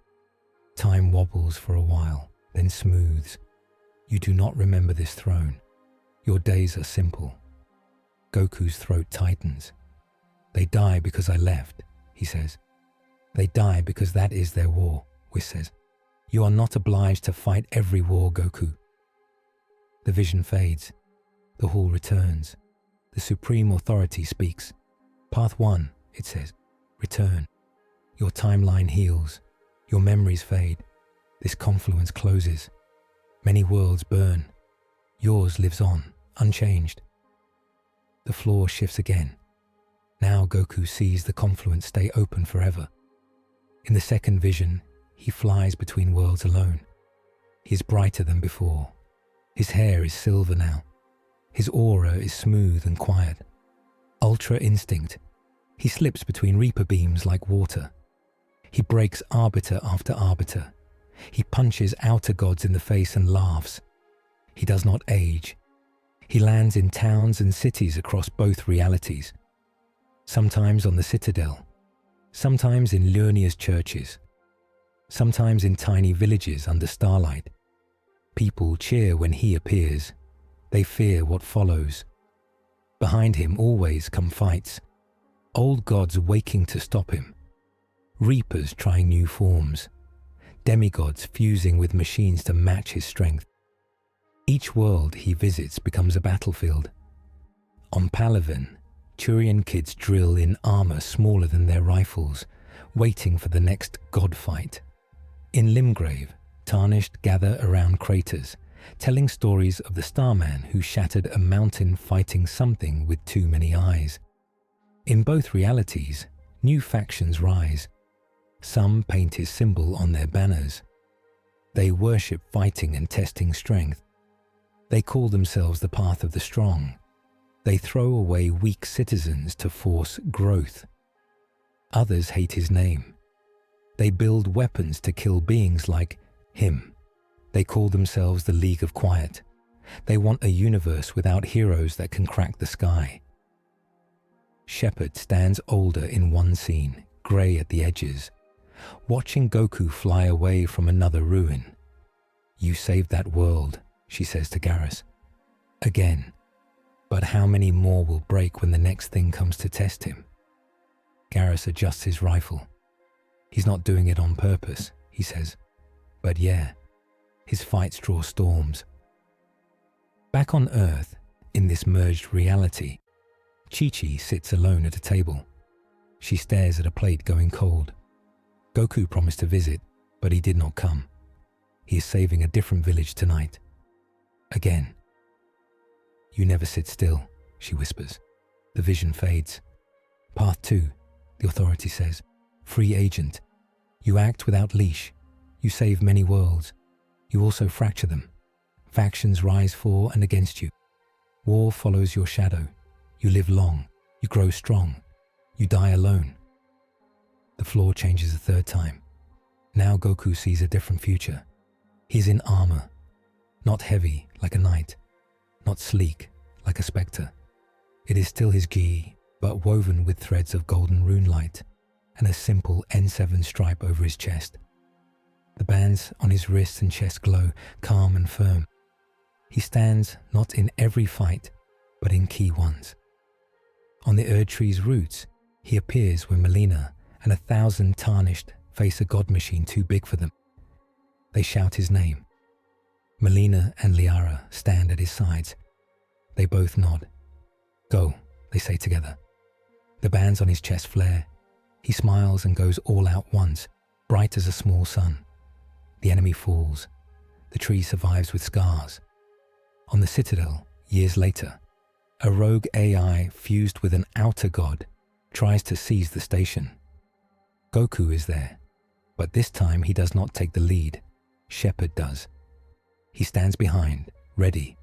Time wobbles for a while, then smooths. You do not remember this throne. Your days are simple." Goku's throat tightens. "They die because I left," he says. "They die because that is their war," Whis says. "You are not obliged to fight every war, Goku." The vision fades. The hall returns. The Supreme Authority speaks. "Path 1, it says. Return. Your timeline heals. Your memories fade. This confluence closes. Many worlds burn. Yours lives on, unchanged." The floor shifts again. Now Goku sees the confluence stay open forever. In the second vision, he flies between worlds alone. He is brighter than before. His hair is silver now. His aura is smooth and quiet. Ultra instinct. He slips between Reaper beams like water. He breaks arbiter after arbiter. He punches outer gods in the face and laughs. He does not age. He lands in towns and cities across both realities. Sometimes on the Citadel. Sometimes in Liurnia's churches. Sometimes in tiny villages under starlight. People cheer when he appears. They fear what follows. Behind him always come fights. Old gods waking to stop him. Reapers trying new forms. Demigods fusing with machines to match his strength. Each world he visits becomes a battlefield. On Palaven, Turian kids drill in armor smaller than their rifles, waiting for the next god fight. In Limgrave, Tarnished gather around craters, telling stories of the Starman who shattered a mountain fighting something with too many eyes. In both realities, new factions rise. Some paint his symbol on their banners. They worship fighting and testing strength. They call themselves the path of the strong. They throw away weak citizens to force growth. Others hate his name. They build weapons to kill beings like him. They call themselves the League of Quiet. They want a universe without heroes that can crack the sky. Shepard stands older in one scene, grey at the edges, watching Goku fly away from another ruin. "You saved that world," she says to Garrus. "Again. But how many more will break when the next thing comes to test him?" Garrus adjusts his rifle. "He's not doing it on purpose," he says. "But yeah, his fights draw storms." Back on Earth, in this merged reality. Chi-Chi sits alone at a table. She stares at a plate going cold. Goku promised to visit, but he did not come. He is saving a different village tonight. Again. You never sit still, she whispers. The vision fades. Path 2, the authority says. Free agent. You act without leash. You save many worlds. You also fracture them. Factions rise for and against you. War follows your shadow. You live long. You grow strong. You die alone. The floor changes a third time. Now Goku sees a different future. He's in armor. Not heavy like a knight. Not sleek like a spectre. It is still his gi, but woven with threads of golden rune light and a simple N7 stripe over his chest. The bands on his wrists and chest glow, calm and firm. He stands not in every fight, but in key ones. On the Erd Tree's roots, he appears when Melina and 1,000 tarnished face a god machine too big for them. They shout his name. Melina and Liara stand at his sides. They both nod. Go, they say together. The bands on his chest flare. He smiles and goes all out once, bright as a small sun. The enemy falls. The tree survives with scars. On the citadel, years later, a rogue AI fused with an outer god tries to seize the station. Goku is there, but this time he does not take the lead. Shepard does. He stands behind, ready.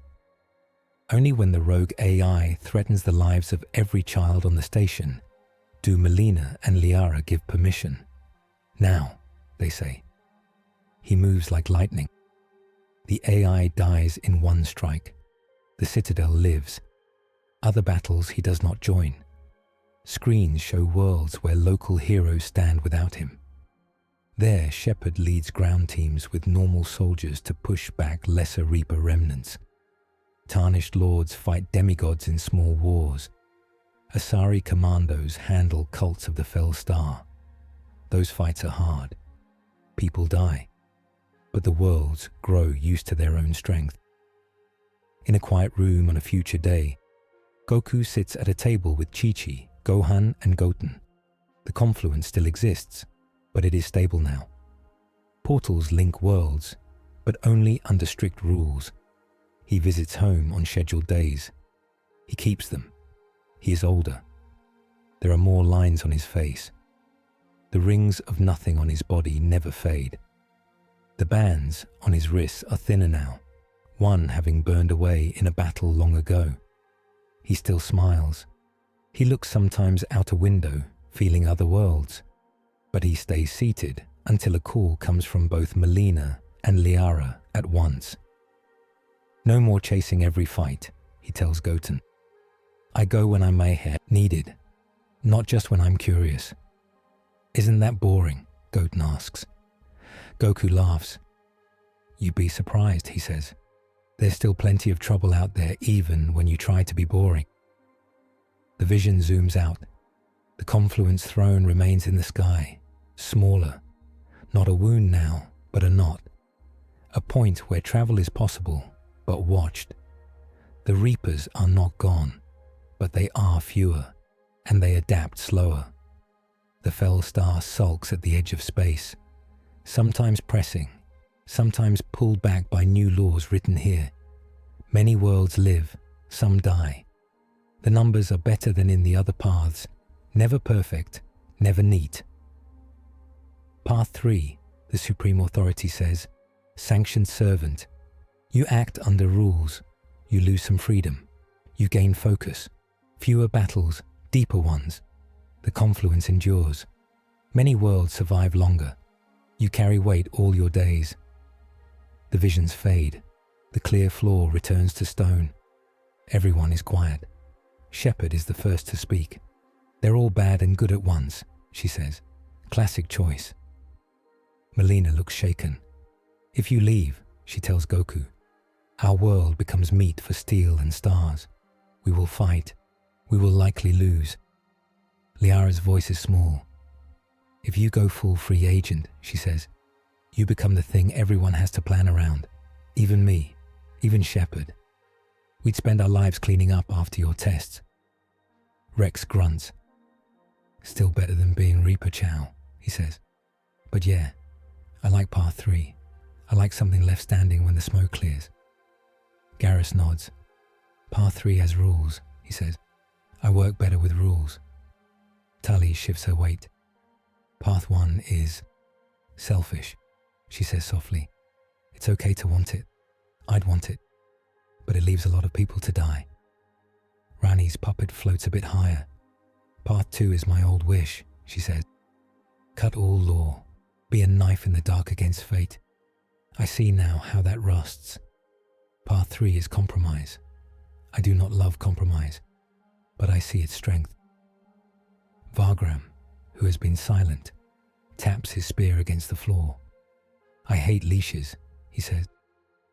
Only when the rogue AI threatens the lives of every child on the station do Melina and Liara give permission. Now, they say. He moves like lightning. The AI dies in one strike. The citadel lives. Other battles he does not join. Screens show worlds where local heroes stand without him. There, Shepard leads ground teams with normal soldiers to push back lesser Reaper remnants. Tarnished lords fight demigods in small wars. Asari commandos handle cults of the Fell Star. Those fights are hard. People die. But the worlds grow used to their own strength. In a quiet room on a future day, Goku sits at a table with Chi-Chi, Gohan and Goten. The confluence still exists, but it is stable now. Portals link worlds, but only under strict rules. He visits home on scheduled days. He keeps them. He is older. There are more lines on his face. The rings of nothing on his body never fade. The bands on his wrists are thinner now, one having burned away in a battle long ago. He still smiles. He looks sometimes out a window, feeling other worlds. But he stays seated until a call comes from both Melina and Liara at once. No more chasing every fight, he tells Goten. I go when I may have needed, not just when I'm curious. Isn't that boring? Goten asks. Goku laughs. You'd be surprised, he says. There's still plenty of trouble out there even when you try to be boring. The vision zooms out. The confluence throne remains in the sky, smaller. Not a wound now, but a knot. A point where travel is possible, but watched. The Reapers are not gone, but they are fewer, and they adapt slower. The Fell Star sulks at the edge of space, sometimes pressing, sometimes pulled back by new laws written here. Many worlds live, some die. The numbers are better than in the other paths, never perfect, never neat. Path 3, the Supreme Authority says, sanctioned servant. You act under rules. You lose some freedom. You gain focus. Fewer battles, deeper ones. The confluence endures. Many worlds survive longer. You carry weight all your days. The visions fade. The clear floor returns to stone. Everyone is quiet. Shepard is the first to speak. They're all bad and good at once, she says. Classic choice. Melina looks shaken. If you leave, she tells Goku, our world becomes meat for steel and stars. We will fight. We will likely lose. Liara's voice is small. If you go full free agent, she says, you become the thing everyone has to plan around. Even me, even Shepard. We'd spend our lives cleaning up after your tests. Rex grunts. Still better than being Reaper Chow, he says. But yeah, I like Path 3. I like something left standing when the smoke clears. Garrus nods. Path 3 has rules, he says. I work better with rules. Tali shifts her weight. Path 1 is selfish, she says softly. It's okay to want it. I'd want it. But it leaves a lot of people to die. Rani's puppet floats a bit higher. Path 2 is my old wish, she says. Cut all law. Be a knife in the dark against fate. I see now how that rusts. Path 3 is compromise. I do not love compromise, but I see its strength. Vargram, who has been silent, taps his spear against the floor. I hate leashes, he says,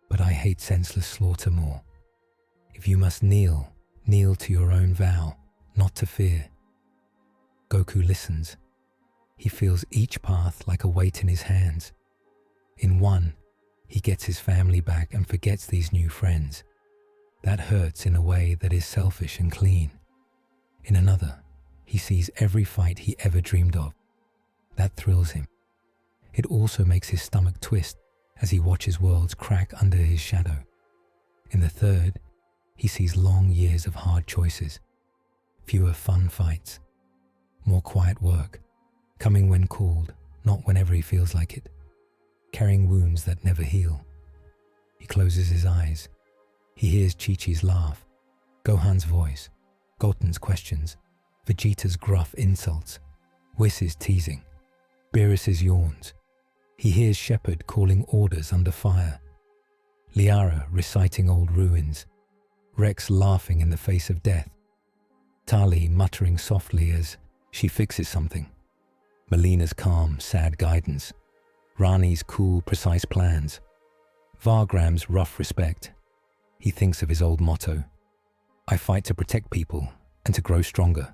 but I hate senseless slaughter more. If you must kneel, kneel to your own vow, not to fear. Goku listens. He feels each path like a weight in his hands. In one, he gets his family back and forgets these new friends. That hurts in a way that is selfish and clean. In another, he sees every fight he ever dreamed of. That thrills him. It also makes his stomach twist as he watches worlds crack under his shadow. In the third, he sees long years of hard choices, fewer fun fights, more quiet work, coming when called, not whenever he feels like it, carrying wounds that never heal. He closes his eyes. He hears Chi-Chi's laugh, Gohan's voice, Goten's questions, Vegeta's gruff insults, Whis' teasing, Beerus' yawns. He hears Shepard calling orders under fire, Liara reciting old ruins, Rex laughing in the face of death, Tali muttering softly as she fixes something, Melina's calm, sad guidance, Rani's cool, precise plans, Vargram's rough respect. He thinks of his old motto, I fight to protect people and to grow stronger.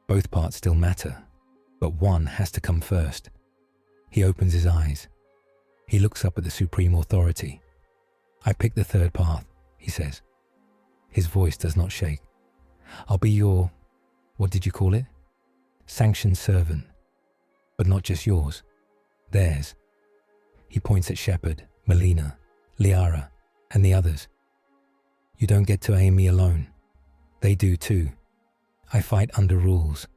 Both parts still matter, but one has to come first. He opens his eyes. He looks up at the Supreme Authority. I picked the third path, he says. His voice does not shake. I'll be your, what did you call it? Sanctioned servant. But not just yours, theirs. He points at Shepard, Melina, Liara, and the others. You don't get to aim me alone. They do too. I fight under rules.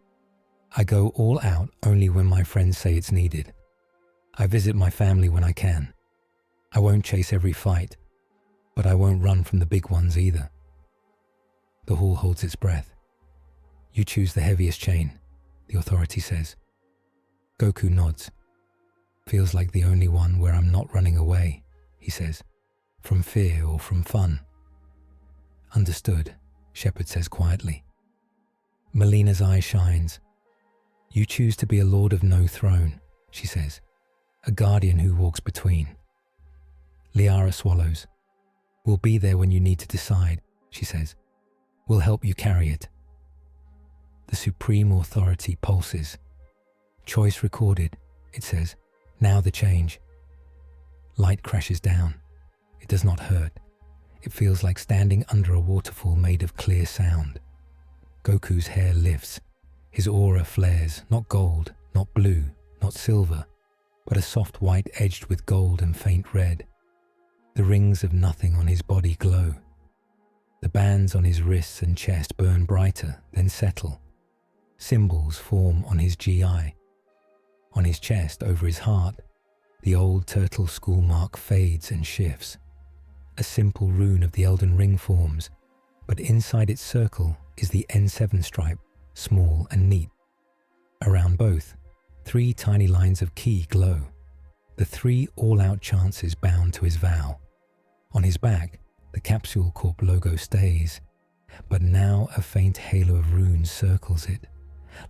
I go all out only when my friends say it's needed. I visit my family when I can. I won't chase every fight, but I won't run from the big ones either. The hall holds its breath. You choose the heaviest chain, the authority says. Goku nods. Feels like the only one where I'm not running away, he says. From fear or from fun. Understood, Shepard says quietly. Melina's eye shines. You choose to be a lord of no throne, she says. A guardian who walks between. Liara swallows. We'll be there when you need to decide, she says. We'll help you carry it. The Supreme Authority pulses. Choice recorded, it says. Now the change. Light crashes down. It does not hurt. It feels like standing under a waterfall made of clear sound. Goku's hair lifts. His aura flares, not gold, not blue, not silver, but a soft white edged with gold and faint red. The rings of nothing on his body glow. The bands on his wrists and chest burn brighter, then settle. Symbols form on his GI. On his chest, over his heart, the old turtle school mark fades and shifts. A simple rune of the Elden Ring forms, but inside its circle is the N7 stripe, small and neat. Around both, 3 tiny lines of ki glow, the 3 all-out chances bound to his vow. On his back, the Capsule Corp logo stays, but now a faint halo of runes circles it,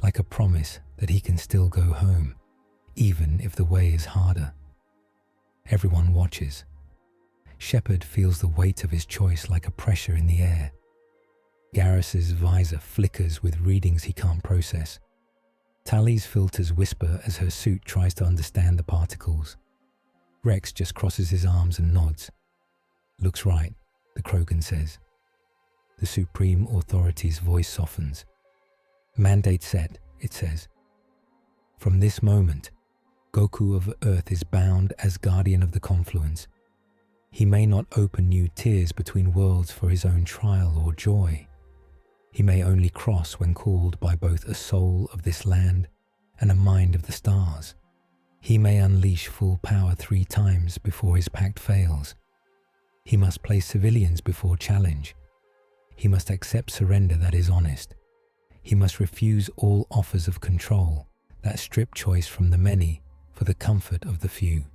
like a promise that he can still go home, even if the way is harder. Everyone watches. Shepard feels the weight of his choice like a pressure in the air. Garrus's visor flickers with readings he can't process. Tali's filters whisper as her suit tries to understand the particles. Rex just crosses his arms and nods. Looks right, the Krogan says. The Supreme Authority's voice softens. Mandate set, it says. From this moment, Goku of Earth is bound as guardian of the confluence. He may not open new tiers between worlds for his own trial or joy. He may only cross when called by both a soul of this land and a mind of the stars. He may unleash full power 3 times before his pact fails. He must place civilians before challenge. He must accept surrender that is honest. He must refuse all offers of control that strip choice from the many for the comfort of the few.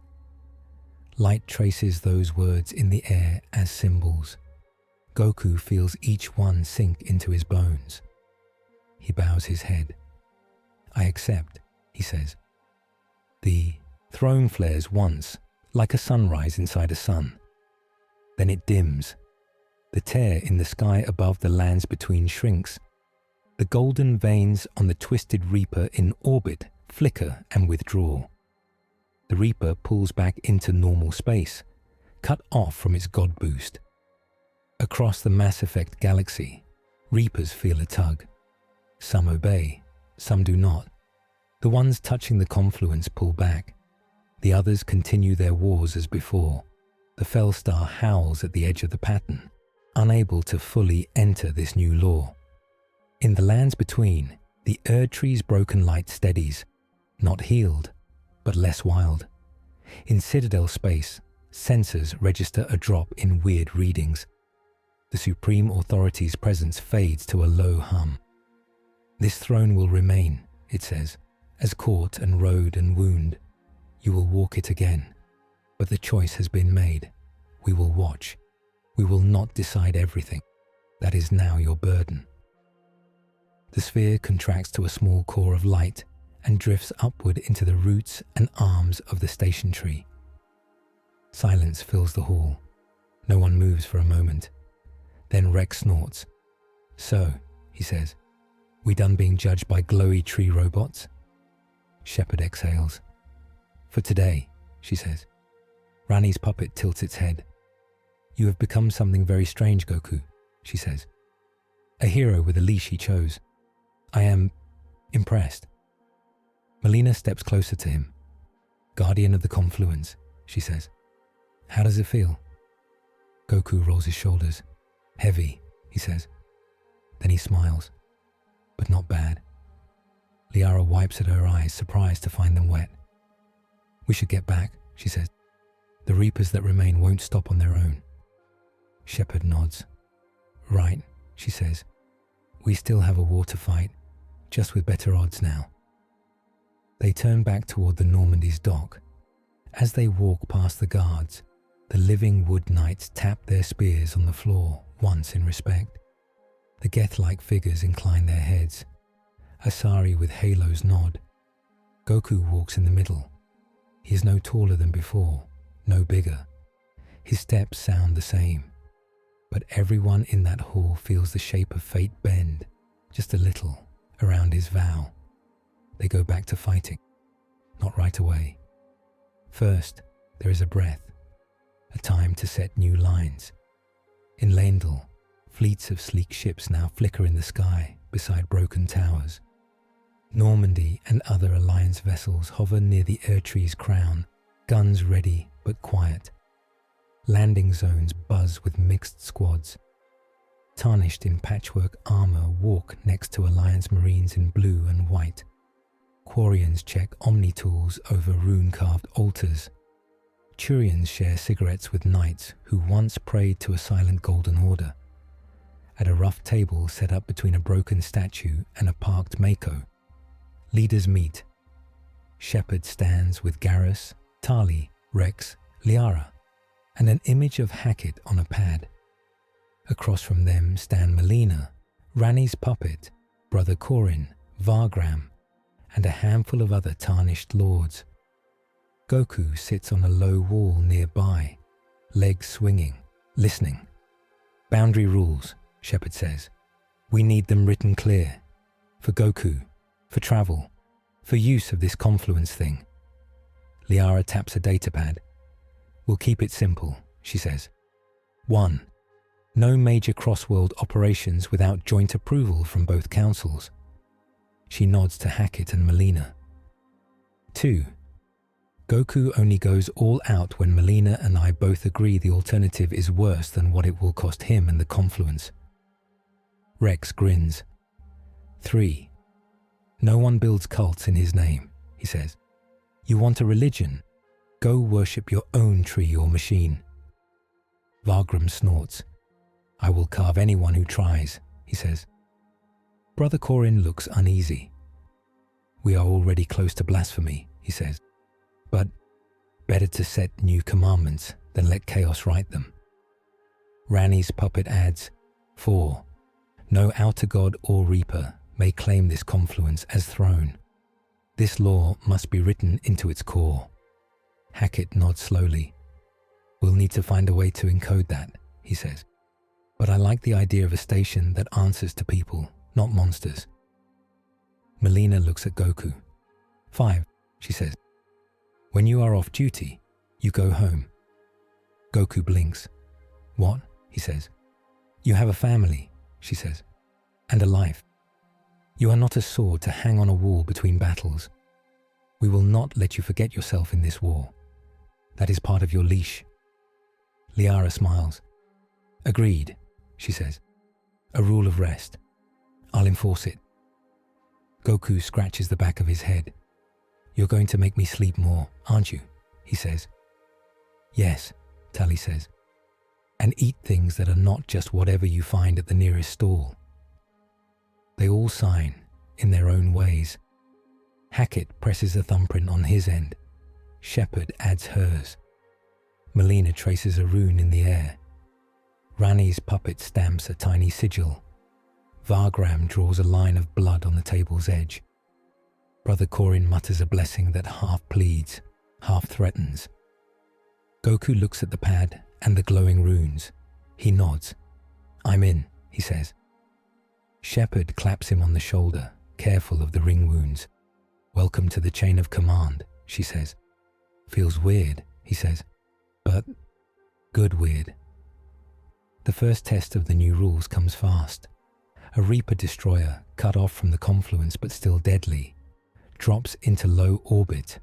Light traces those words in the air as symbols. Goku feels each one sink into his bones. He bows his head. I accept, he says. The throne flares once, like a sunrise inside a sun. Then it dims. The tear in the sky above the lands between shrinks. The golden veins on the twisted Reaper in orbit flicker and withdraw. The Reaper pulls back into normal space, cut off from its God boost. Across the Mass Effect galaxy, Reapers feel a tug. Some obey, some do not. The ones touching the confluence pull back. The others continue their wars as before. The Fellstar howls at the edge of the pattern, unable to fully enter this new law. In the lands between, the Erdtree's broken light steadies, not healed, but less wild. In Citadel space, sensors register a drop in weird readings. The Supreme Authority's presence fades to a low hum. This throne will remain, it says, as court and road and wound. You will walk it again. But the choice has been made. We will watch. We will not decide everything. That is now your burden. The sphere contracts to a small core of light and drifts upward into the roots and arms of the station tree. Silence fills the hall. No one moves for a moment. Then Rex snorts. So, he says, we done being judged by glowy tree robots? Shepard exhales. For today, she says. Rani's puppet tilts its head. You have become something very strange, Goku, she says. A hero with a leash he chose. I am impressed. Melina steps closer to him. Guardian of the confluence, she says. How does it feel? Goku rolls his shoulders. Heavy, he says. Then he smiles. But not bad. Liara wipes at her eyes, surprised to find them wet. We should get back, she says. The Reapers that remain won't stop on their own. Shepard nods. Right, she says. We still have a war to fight, just with better odds now. They turn back toward the Normandy's dock. As they walk past the guards, the living wood knights tap their spears on the floor once in respect. The Geth-like figures incline their heads. Asari with halos nod. Goku walks in the middle. He is no taller than before, no bigger. His steps sound the same. But everyone in that hall feels the shape of fate bend, just a little, around his vow. They go back to fighting. Not right away. First, there is a breath, a time to set new lines. In Leyndell, fleets of sleek ships now flicker in the sky beside broken towers. Normandy and other Alliance vessels hover near the Erdtree's crown, guns ready but quiet. Landing zones buzz with mixed squads. Tarnished in patchwork armor walk next to Alliance Marines in blue and white. Quarians check Omni-tools over rune-carved altars. Turians share cigarettes with knights who once prayed to a silent golden order. At a rough table set up between a broken statue and a parked Mako, leaders meet. Shepard stands with Garrus, Tali, Rex, Liara, and an image of Hackett on a pad. Across from them stand Melina, Rani's puppet, Brother Corin, Vargram, and a handful of other tarnished lords. Goku sits on a low wall nearby, legs swinging, listening. Boundary rules, Shepard says. We need them written clear. For Goku, for travel, for use of this confluence thing. Liara taps a datapad. We'll keep it simple, she says. 1. No major cross-world operations without joint approval from both councils. She nods to Hackett and Melina. 2. Goku only goes all out when Melina and I both agree the alternative is worse than what it will cost him and the Confluence. Rex grins. 3. No one builds cults in his name, he says. You want a religion? Go worship your own tree or machine. Vargrim snorts. I will carve anyone who tries, he says. Brother Corin looks uneasy. We are already close to blasphemy, he says. But better to set new commandments than let chaos write them. Ranni's puppet adds, 4. No outer god or reaper may claim this confluence as throne. This law must be written into its core. Hackett nods slowly. We'll need to find a way to encode that, he says. But I like the idea of a station that answers to people, not monsters. Melina looks at Goku. 5, she says. When you are off duty, you go home. Goku blinks. What? He says. You have a family, she says, and a life. You are not a sword to hang on a wall between battles. We will not let you forget yourself in this war. That is part of your leash. Liara smiles. Agreed, she says. A rule of rest. I'll enforce it. Goku scratches the back of his head. You're going to make me sleep more, aren't you? He says. Yes, Tali says. And eat things that are not just whatever you find at the nearest stall. They all sign, in their own ways. Hackett presses a thumbprint on his end. Shepard adds hers. Melina traces a rune in the air. Ranni's puppet stamps a tiny sigil. Vargram draws a line of blood on the table's edge. Brother Corin mutters a blessing that half pleads, half threatens. Goku looks at the pad and the glowing runes. He nods. I'm in, he says. Shepard claps him on the shoulder, careful of the ring wounds. Welcome to the chain of command, she says. Feels weird, he says, but good weird. The first test of the new rules comes fast. A Reaper destroyer, cut off from the confluence but still deadly, drops into low orbit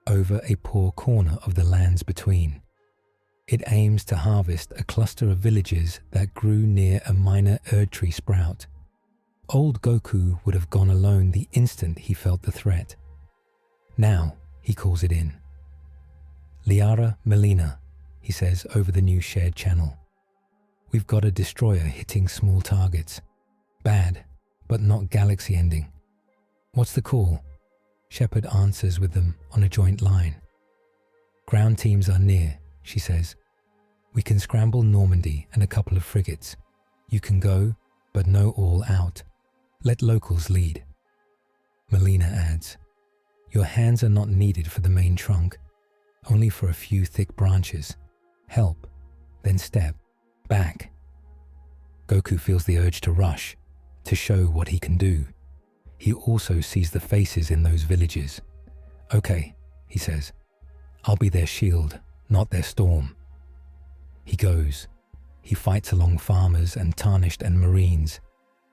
over a poor corner of the lands between. It aims to harvest a cluster of villages that grew near a minor Erdtree sprout. Old Goku would have gone alone the instant he felt the threat. Now he calls it in. Liara Melina, he says over the new shared channel. We've got a destroyer hitting small targets. Bad, but not galaxy ending. What's the call? Shepard answers with them on a joint line. Ground teams are near, she says. We can scramble Normandy and a couple of frigates. You can go, but no all out. Let locals lead. Melina adds, your hands are not needed for the main trunk, only for a few thick branches. Help, then step, back. Goku feels the urge to rush, to show what he can do. He also sees the faces in those villages. Okay, he says, I'll be their shield, not their storm. He goes. He fights along farmers and tarnished and marines.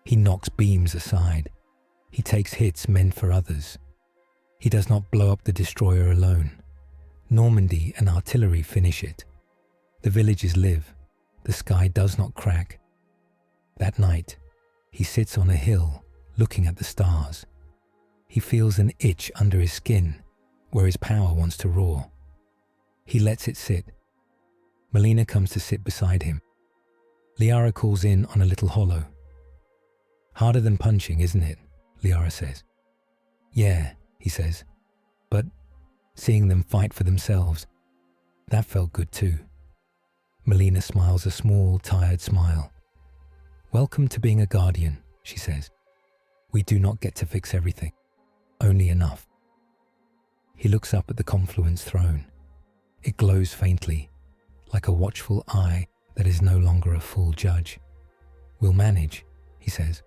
He knocks beams aside. He takes hits meant for others. He does not blow up the destroyer alone. Normandy and artillery finish it. The villages live. The sky does not crack. That night, he sits on a hill, looking at the stars. He feels an itch under his skin, where his power wants to roar. He lets it sit. Melina comes to sit beside him. Liara calls in on a little hollow. Harder than punching, isn't it? Liara says. Yeah, he says. But seeing them fight for themselves, that felt good too. Melina smiles a small, tired smile. Welcome to being a guardian, she says. We do not get to fix everything, only enough. He looks up at the confluence throne. It glows faintly, like a watchful eye that is no longer a full judge. We'll manage, he says.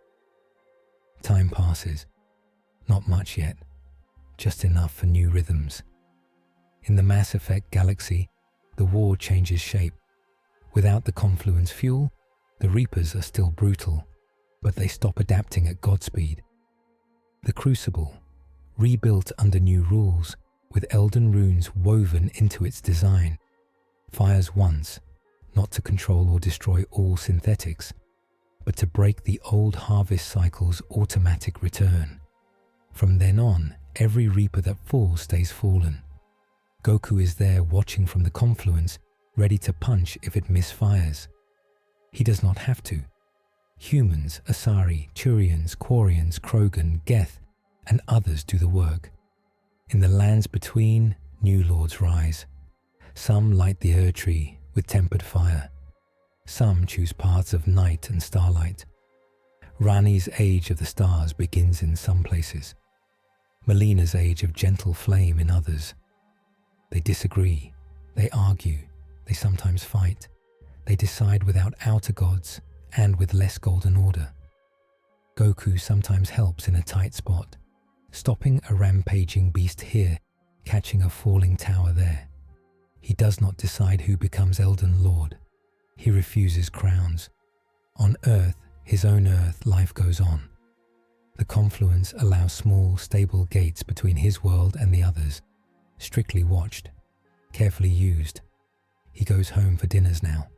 Time passes. Not much yet, just enough for new rhythms. In the Mass Effect galaxy, the war changes shape. Without the confluence fuel, The Reapers are still brutal, but they stop adapting at Godspeed. The Crucible, rebuilt under new rules, with Elden runes woven into its design, fires once, not to control or destroy all synthetics, but to break the old harvest cycle's automatic return. From then on, every Reaper that falls stays fallen. Goku is there watching from the confluence, ready to punch if it misfires. He does not have to. Humans, Asari, Turians, Quarians, Krogan, Geth, and others do the work. In the lands between, new lords rise. Some light the Ur-tree with tempered fire. Some choose paths of night and starlight. Rani's age of the stars begins in some places. Melina's age of gentle flame in others. They disagree, they argue, they sometimes fight. They decide without outer gods and with less golden order. Goku sometimes helps in a tight spot, stopping a rampaging beast here, catching a falling tower there. He does not decide who becomes Elden Lord. He refuses crowns. On Earth, his own Earth, life goes on. The confluence allows small, stable gates between his world and the others, strictly watched, carefully used. He goes home for dinners now.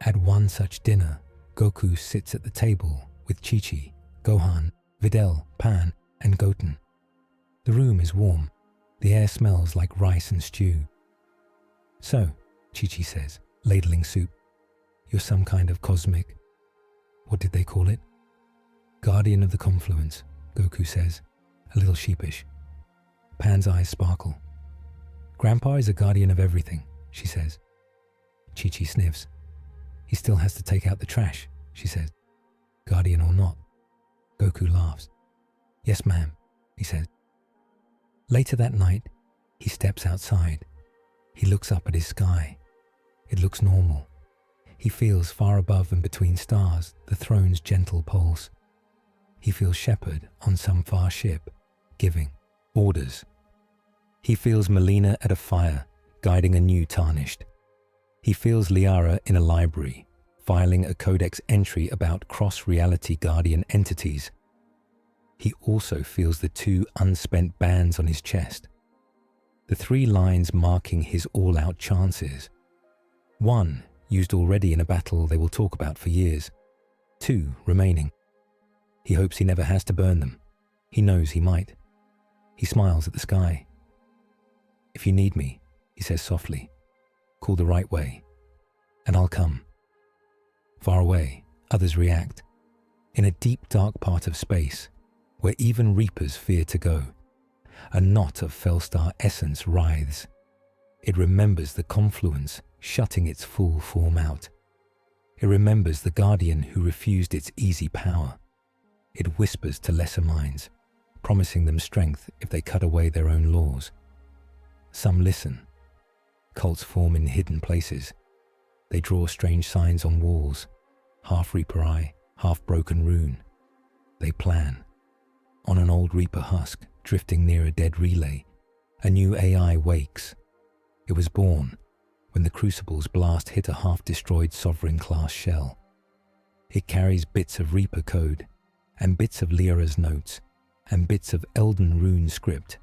At one such dinner, Goku sits at the table with Chi-Chi, Gohan, Videl, Pan, and Goten. The room is warm. The air smells like rice and stew. "So," Chi-Chi says, ladling soup, "you're some kind of cosmic—" What did they call it? "Guardian of the Confluence," Goku says, a little sheepish. Pan's eyes sparkle. "Grandpa is a guardian of everything," she says. Chi-Chi sniffs. "He still has to take out the trash," she says. "Guardian or not." Goku laughs. "Yes, ma'am," he says. Later that night, he steps outside. He looks up at his sky. It looks normal. He feels far above and between stars the throne's gentle pulse. He feels Shepherd on some far ship, giving orders. He feels Melina at a fire, guiding a new Tarnished. He feels Liara in a library, filing a codex entry about cross-reality guardian entities. He also feels the 2 unspent bands on his chest, the 3 lines marking his all-out chances. 1 used already in a battle they will talk about for years, 2 remaining. He hopes he never has to burn them. He knows he might. He smiles at the sky. "If you need me," he says softly, "call the right way, and I'll come." Far away, others react. In a deep, dark part of space, where even Reapers fear to go, a knot of Felstar essence writhes. It remembers the confluence shutting its full form out. It remembers the guardian who refused its easy power. It whispers to lesser minds, promising them strength if they cut away their own laws. Some listen. Cults form in hidden places. They draw strange signs on walls, half Reaper eye, half broken rune. They plan. On an old Reaper husk, drifting near a dead relay, a new AI wakes. It was born when the Crucible's blast hit a half-destroyed Sovereign-class shell. It carries bits of Reaper code, and bits of Liara's notes, and bits of Elden rune script,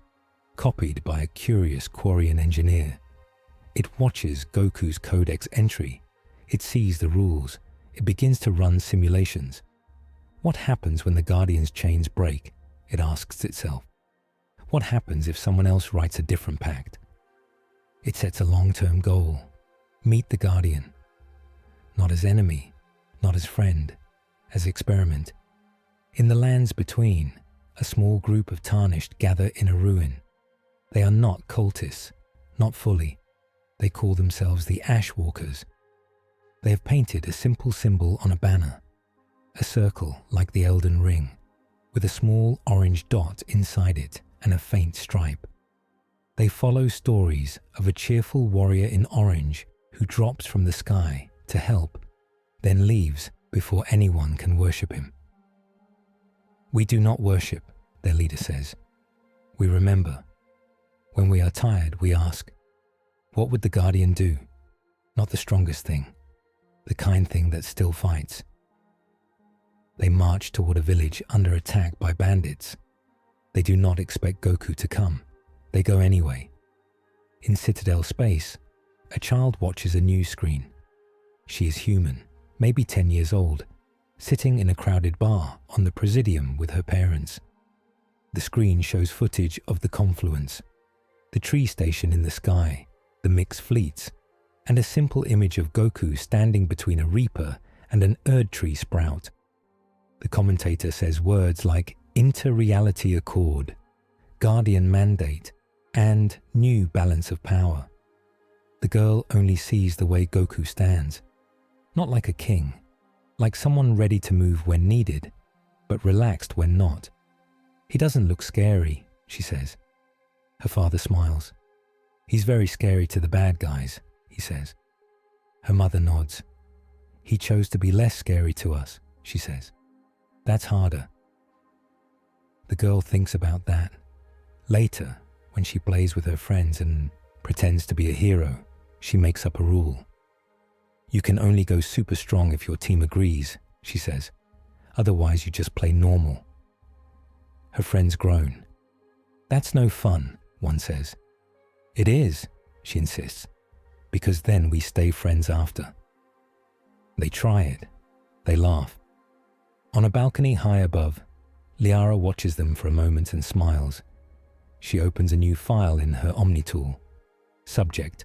copied by a curious Quarian engineer. It watches Goku's codex entry. It sees the rules. It begins to run simulations. What happens when the Guardian's chains break? It asks itself. What happens if someone else writes a different pact? It sets a long-term goal. Meet the Guardian. Not as enemy, not as friend, as experiment. In the lands between, a small group of Tarnished gather in a ruin. They are not cultists, not fully. They call themselves the Ashwalkers. They have painted a simple symbol on a banner, a circle like the Elden Ring, with a small orange dot inside it and a faint stripe. They follow stories of a cheerful warrior in orange who drops from the sky to help, then leaves before anyone can worship him. "We do not worship," their leader says. "We remember. When we are tired, we ask, what would the Guardian do? Not the strongest thing, the kind thing that still fights. They march toward a village under attack by bandits. They do not expect Goku to come. They go anyway. In Citadel space, a child watches a news screen. She is human, maybe 10 years old, sitting in a crowded bar on the Presidium with her parents. The screen shows footage of the confluence, the tree station in the sky, the mixed fleets, and a simple image of Goku standing between a Reaper and an Erd tree sprout. The commentator says words like inter-reality accord, guardian mandate, and new balance of power. The girl only sees the way Goku stands, not like a king, like someone ready to move when needed, but relaxed when not. He doesn't look scary, she says. Her father smiles. He's very scary to the bad guys, he says. Her mother nods. He chose to be less scary to us, she says. That's harder. The girl thinks about that. Later, when she plays with her friends and pretends to be a hero, she makes up a rule. You can only go super strong if your team agrees, she says. Otherwise you just play normal. Her friends groan. That's no fun, one says. It is, she insists, because then we stay friends after. They try it. They laugh. On a balcony high above, Liara watches them for a moment and smiles. She opens a new file in her Omnitool. Subject,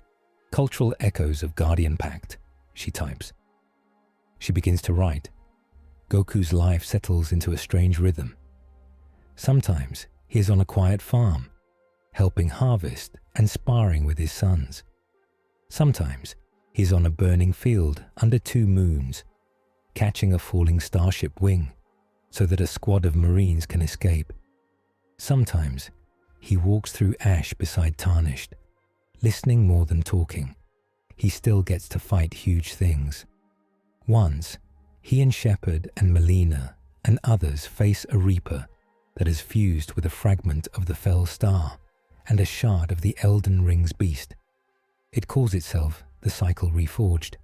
Cultural Echoes of Guardian Pact, she types. She begins to write. Goku's life settles into a strange rhythm. Sometimes he is on a quiet farm, helping harvest and sparring with his sons. Sometimes he is on a burning field under 2 moons, catching a falling starship wing so that a squad of Marines can escape. Sometimes he walks through ash beside Tarnished, listening more than talking. He still gets to fight huge things. Once, he and Shepard and Melina and others face a Reaper that has fused with a fragment of the Fell Star and a shard of the Elden Ring's beast. It calls itself the Cycle Reforged.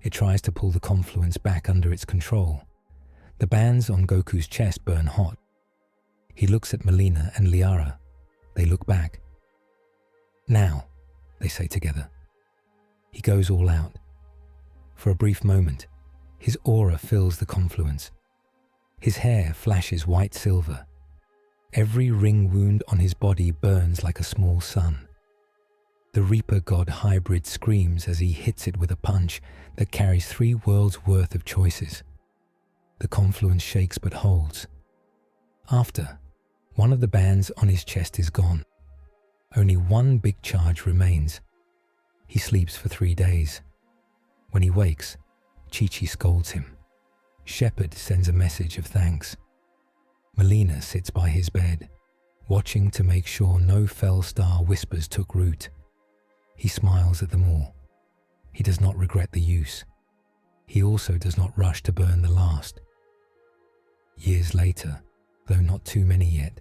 It tries to pull the confluence back under its control. The bands on Goku's chest burn hot. He looks at Melina and Liara. They look back. Now, they say together. He goes all out. For a brief moment, his aura fills the confluence. His hair flashes white silver. Every ring wound on his body burns like a small sun. The Reaper God hybrid screams as he hits it with a punch that carries 3 worlds' worth of choices. The confluence shakes but holds. After, one of the bands on his chest is gone. Only one big charge remains. He sleeps for 3 days. When he wakes, Chi-Chi scolds him. Shepard sends a message of thanks. Melina sits by his bed, watching to make sure no Fell Star whispers took root. He smiles at them all. He does not regret the use. He also does not rush to burn the last. Years later, though not too many yet,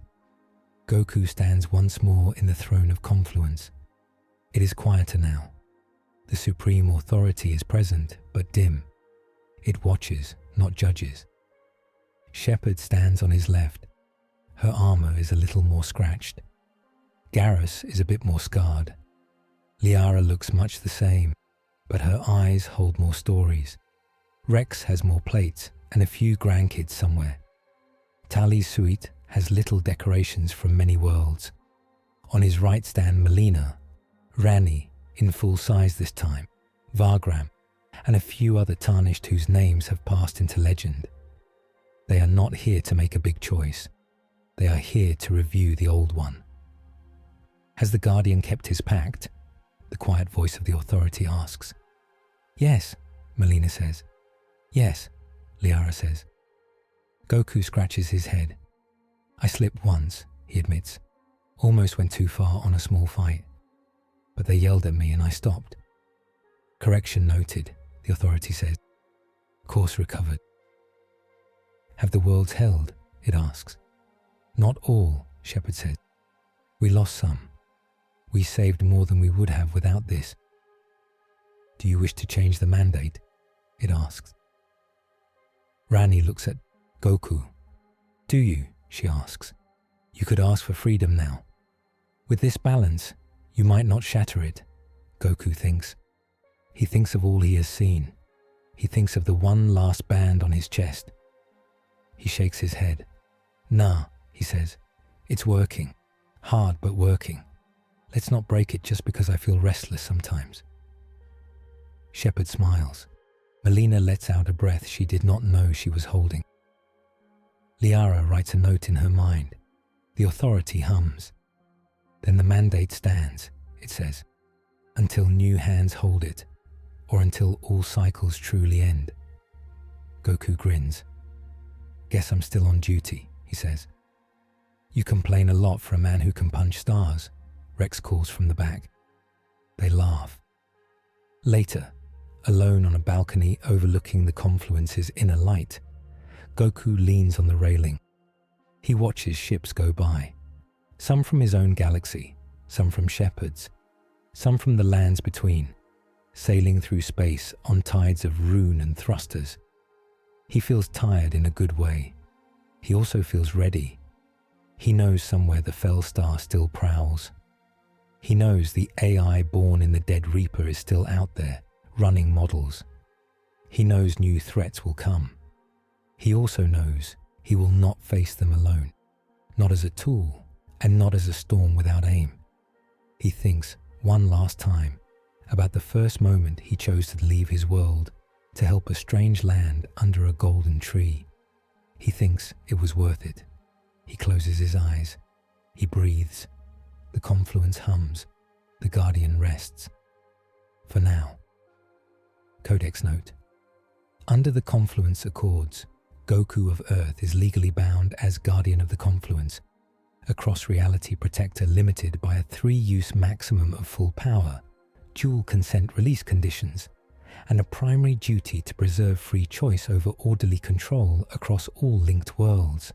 Goku stands once more in the throne of confluence. It is quieter now. The supreme authority is present, but dim. It watches, not judges. Shepard stands on his left. Her armor is a little more scratched. Garrus is a bit more scarred. Liara looks much the same, but her eyes hold more stories. Rex has more plates and a few grandkids somewhere. Tali's suite has little decorations from many worlds. On his right stand Melina, Rani, in full size this time, Vargram, and a few other Tarnished whose names have passed into legend. They are not here to make a big choice. They are here to review the old one. Has the Guardian kept his pact? The quiet voice of the authority asks. Yes, Melina says. Yes, Liara says. Goku scratches his head. I slipped once, he admits. Almost went too far on a small fight. But they yelled at me and I stopped. Correction noted, the authority says. Course recovered. Have the worlds held? It asks. Not all, Shepard said. We lost some. We saved more than we would have without this. Do you wish to change the mandate? it asks. Rani looks at Goku. Do you? She asks. You could ask for freedom now. With this balance, you might not shatter it, Goku thinks. He thinks of all he has seen. He thinks of the one last band on his chest. He shakes his head. Nah, he says. It's working. Hard, but working. Let's not break it just because I feel restless sometimes. Shepard smiles. Melina lets out a breath she did not know she was holding. Liara writes a note in her mind. The authority hums. Then the mandate stands, it says, until new hands hold it, or until all cycles truly end. Goku grins. Guess I'm still on duty, he says. You complain a lot for a man who can punch stars, Rex calls from the back. They laugh. Later, alone on a balcony overlooking the confluence's inner light, Goku leans on the railing. He watches ships go by, some from his own galaxy, some from Shepard's, some from the lands between, sailing through space on tides of rune and thrusters. He feels tired in a good way. He also feels ready. He knows somewhere the Fell Star still prowls. He knows the AI born in the Dead Reaper is still out there, running models. He knows new threats will come. He also knows he will not face them alone, not as a tool and not as a storm without aim. He thinks one last time about the first moment he chose to leave his world to help a strange land under a golden tree. He thinks it was worth it. He closes his eyes. He breathes. The confluence hums. The Guardian rests. For now. Codex note. Under the confluence accords, Goku of Earth is legally bound as Guardian of the Confluence, a cross-reality protector limited by a 3-use maximum of full power, dual consent release conditions, and a primary duty to preserve free choice over orderly control across all linked worlds.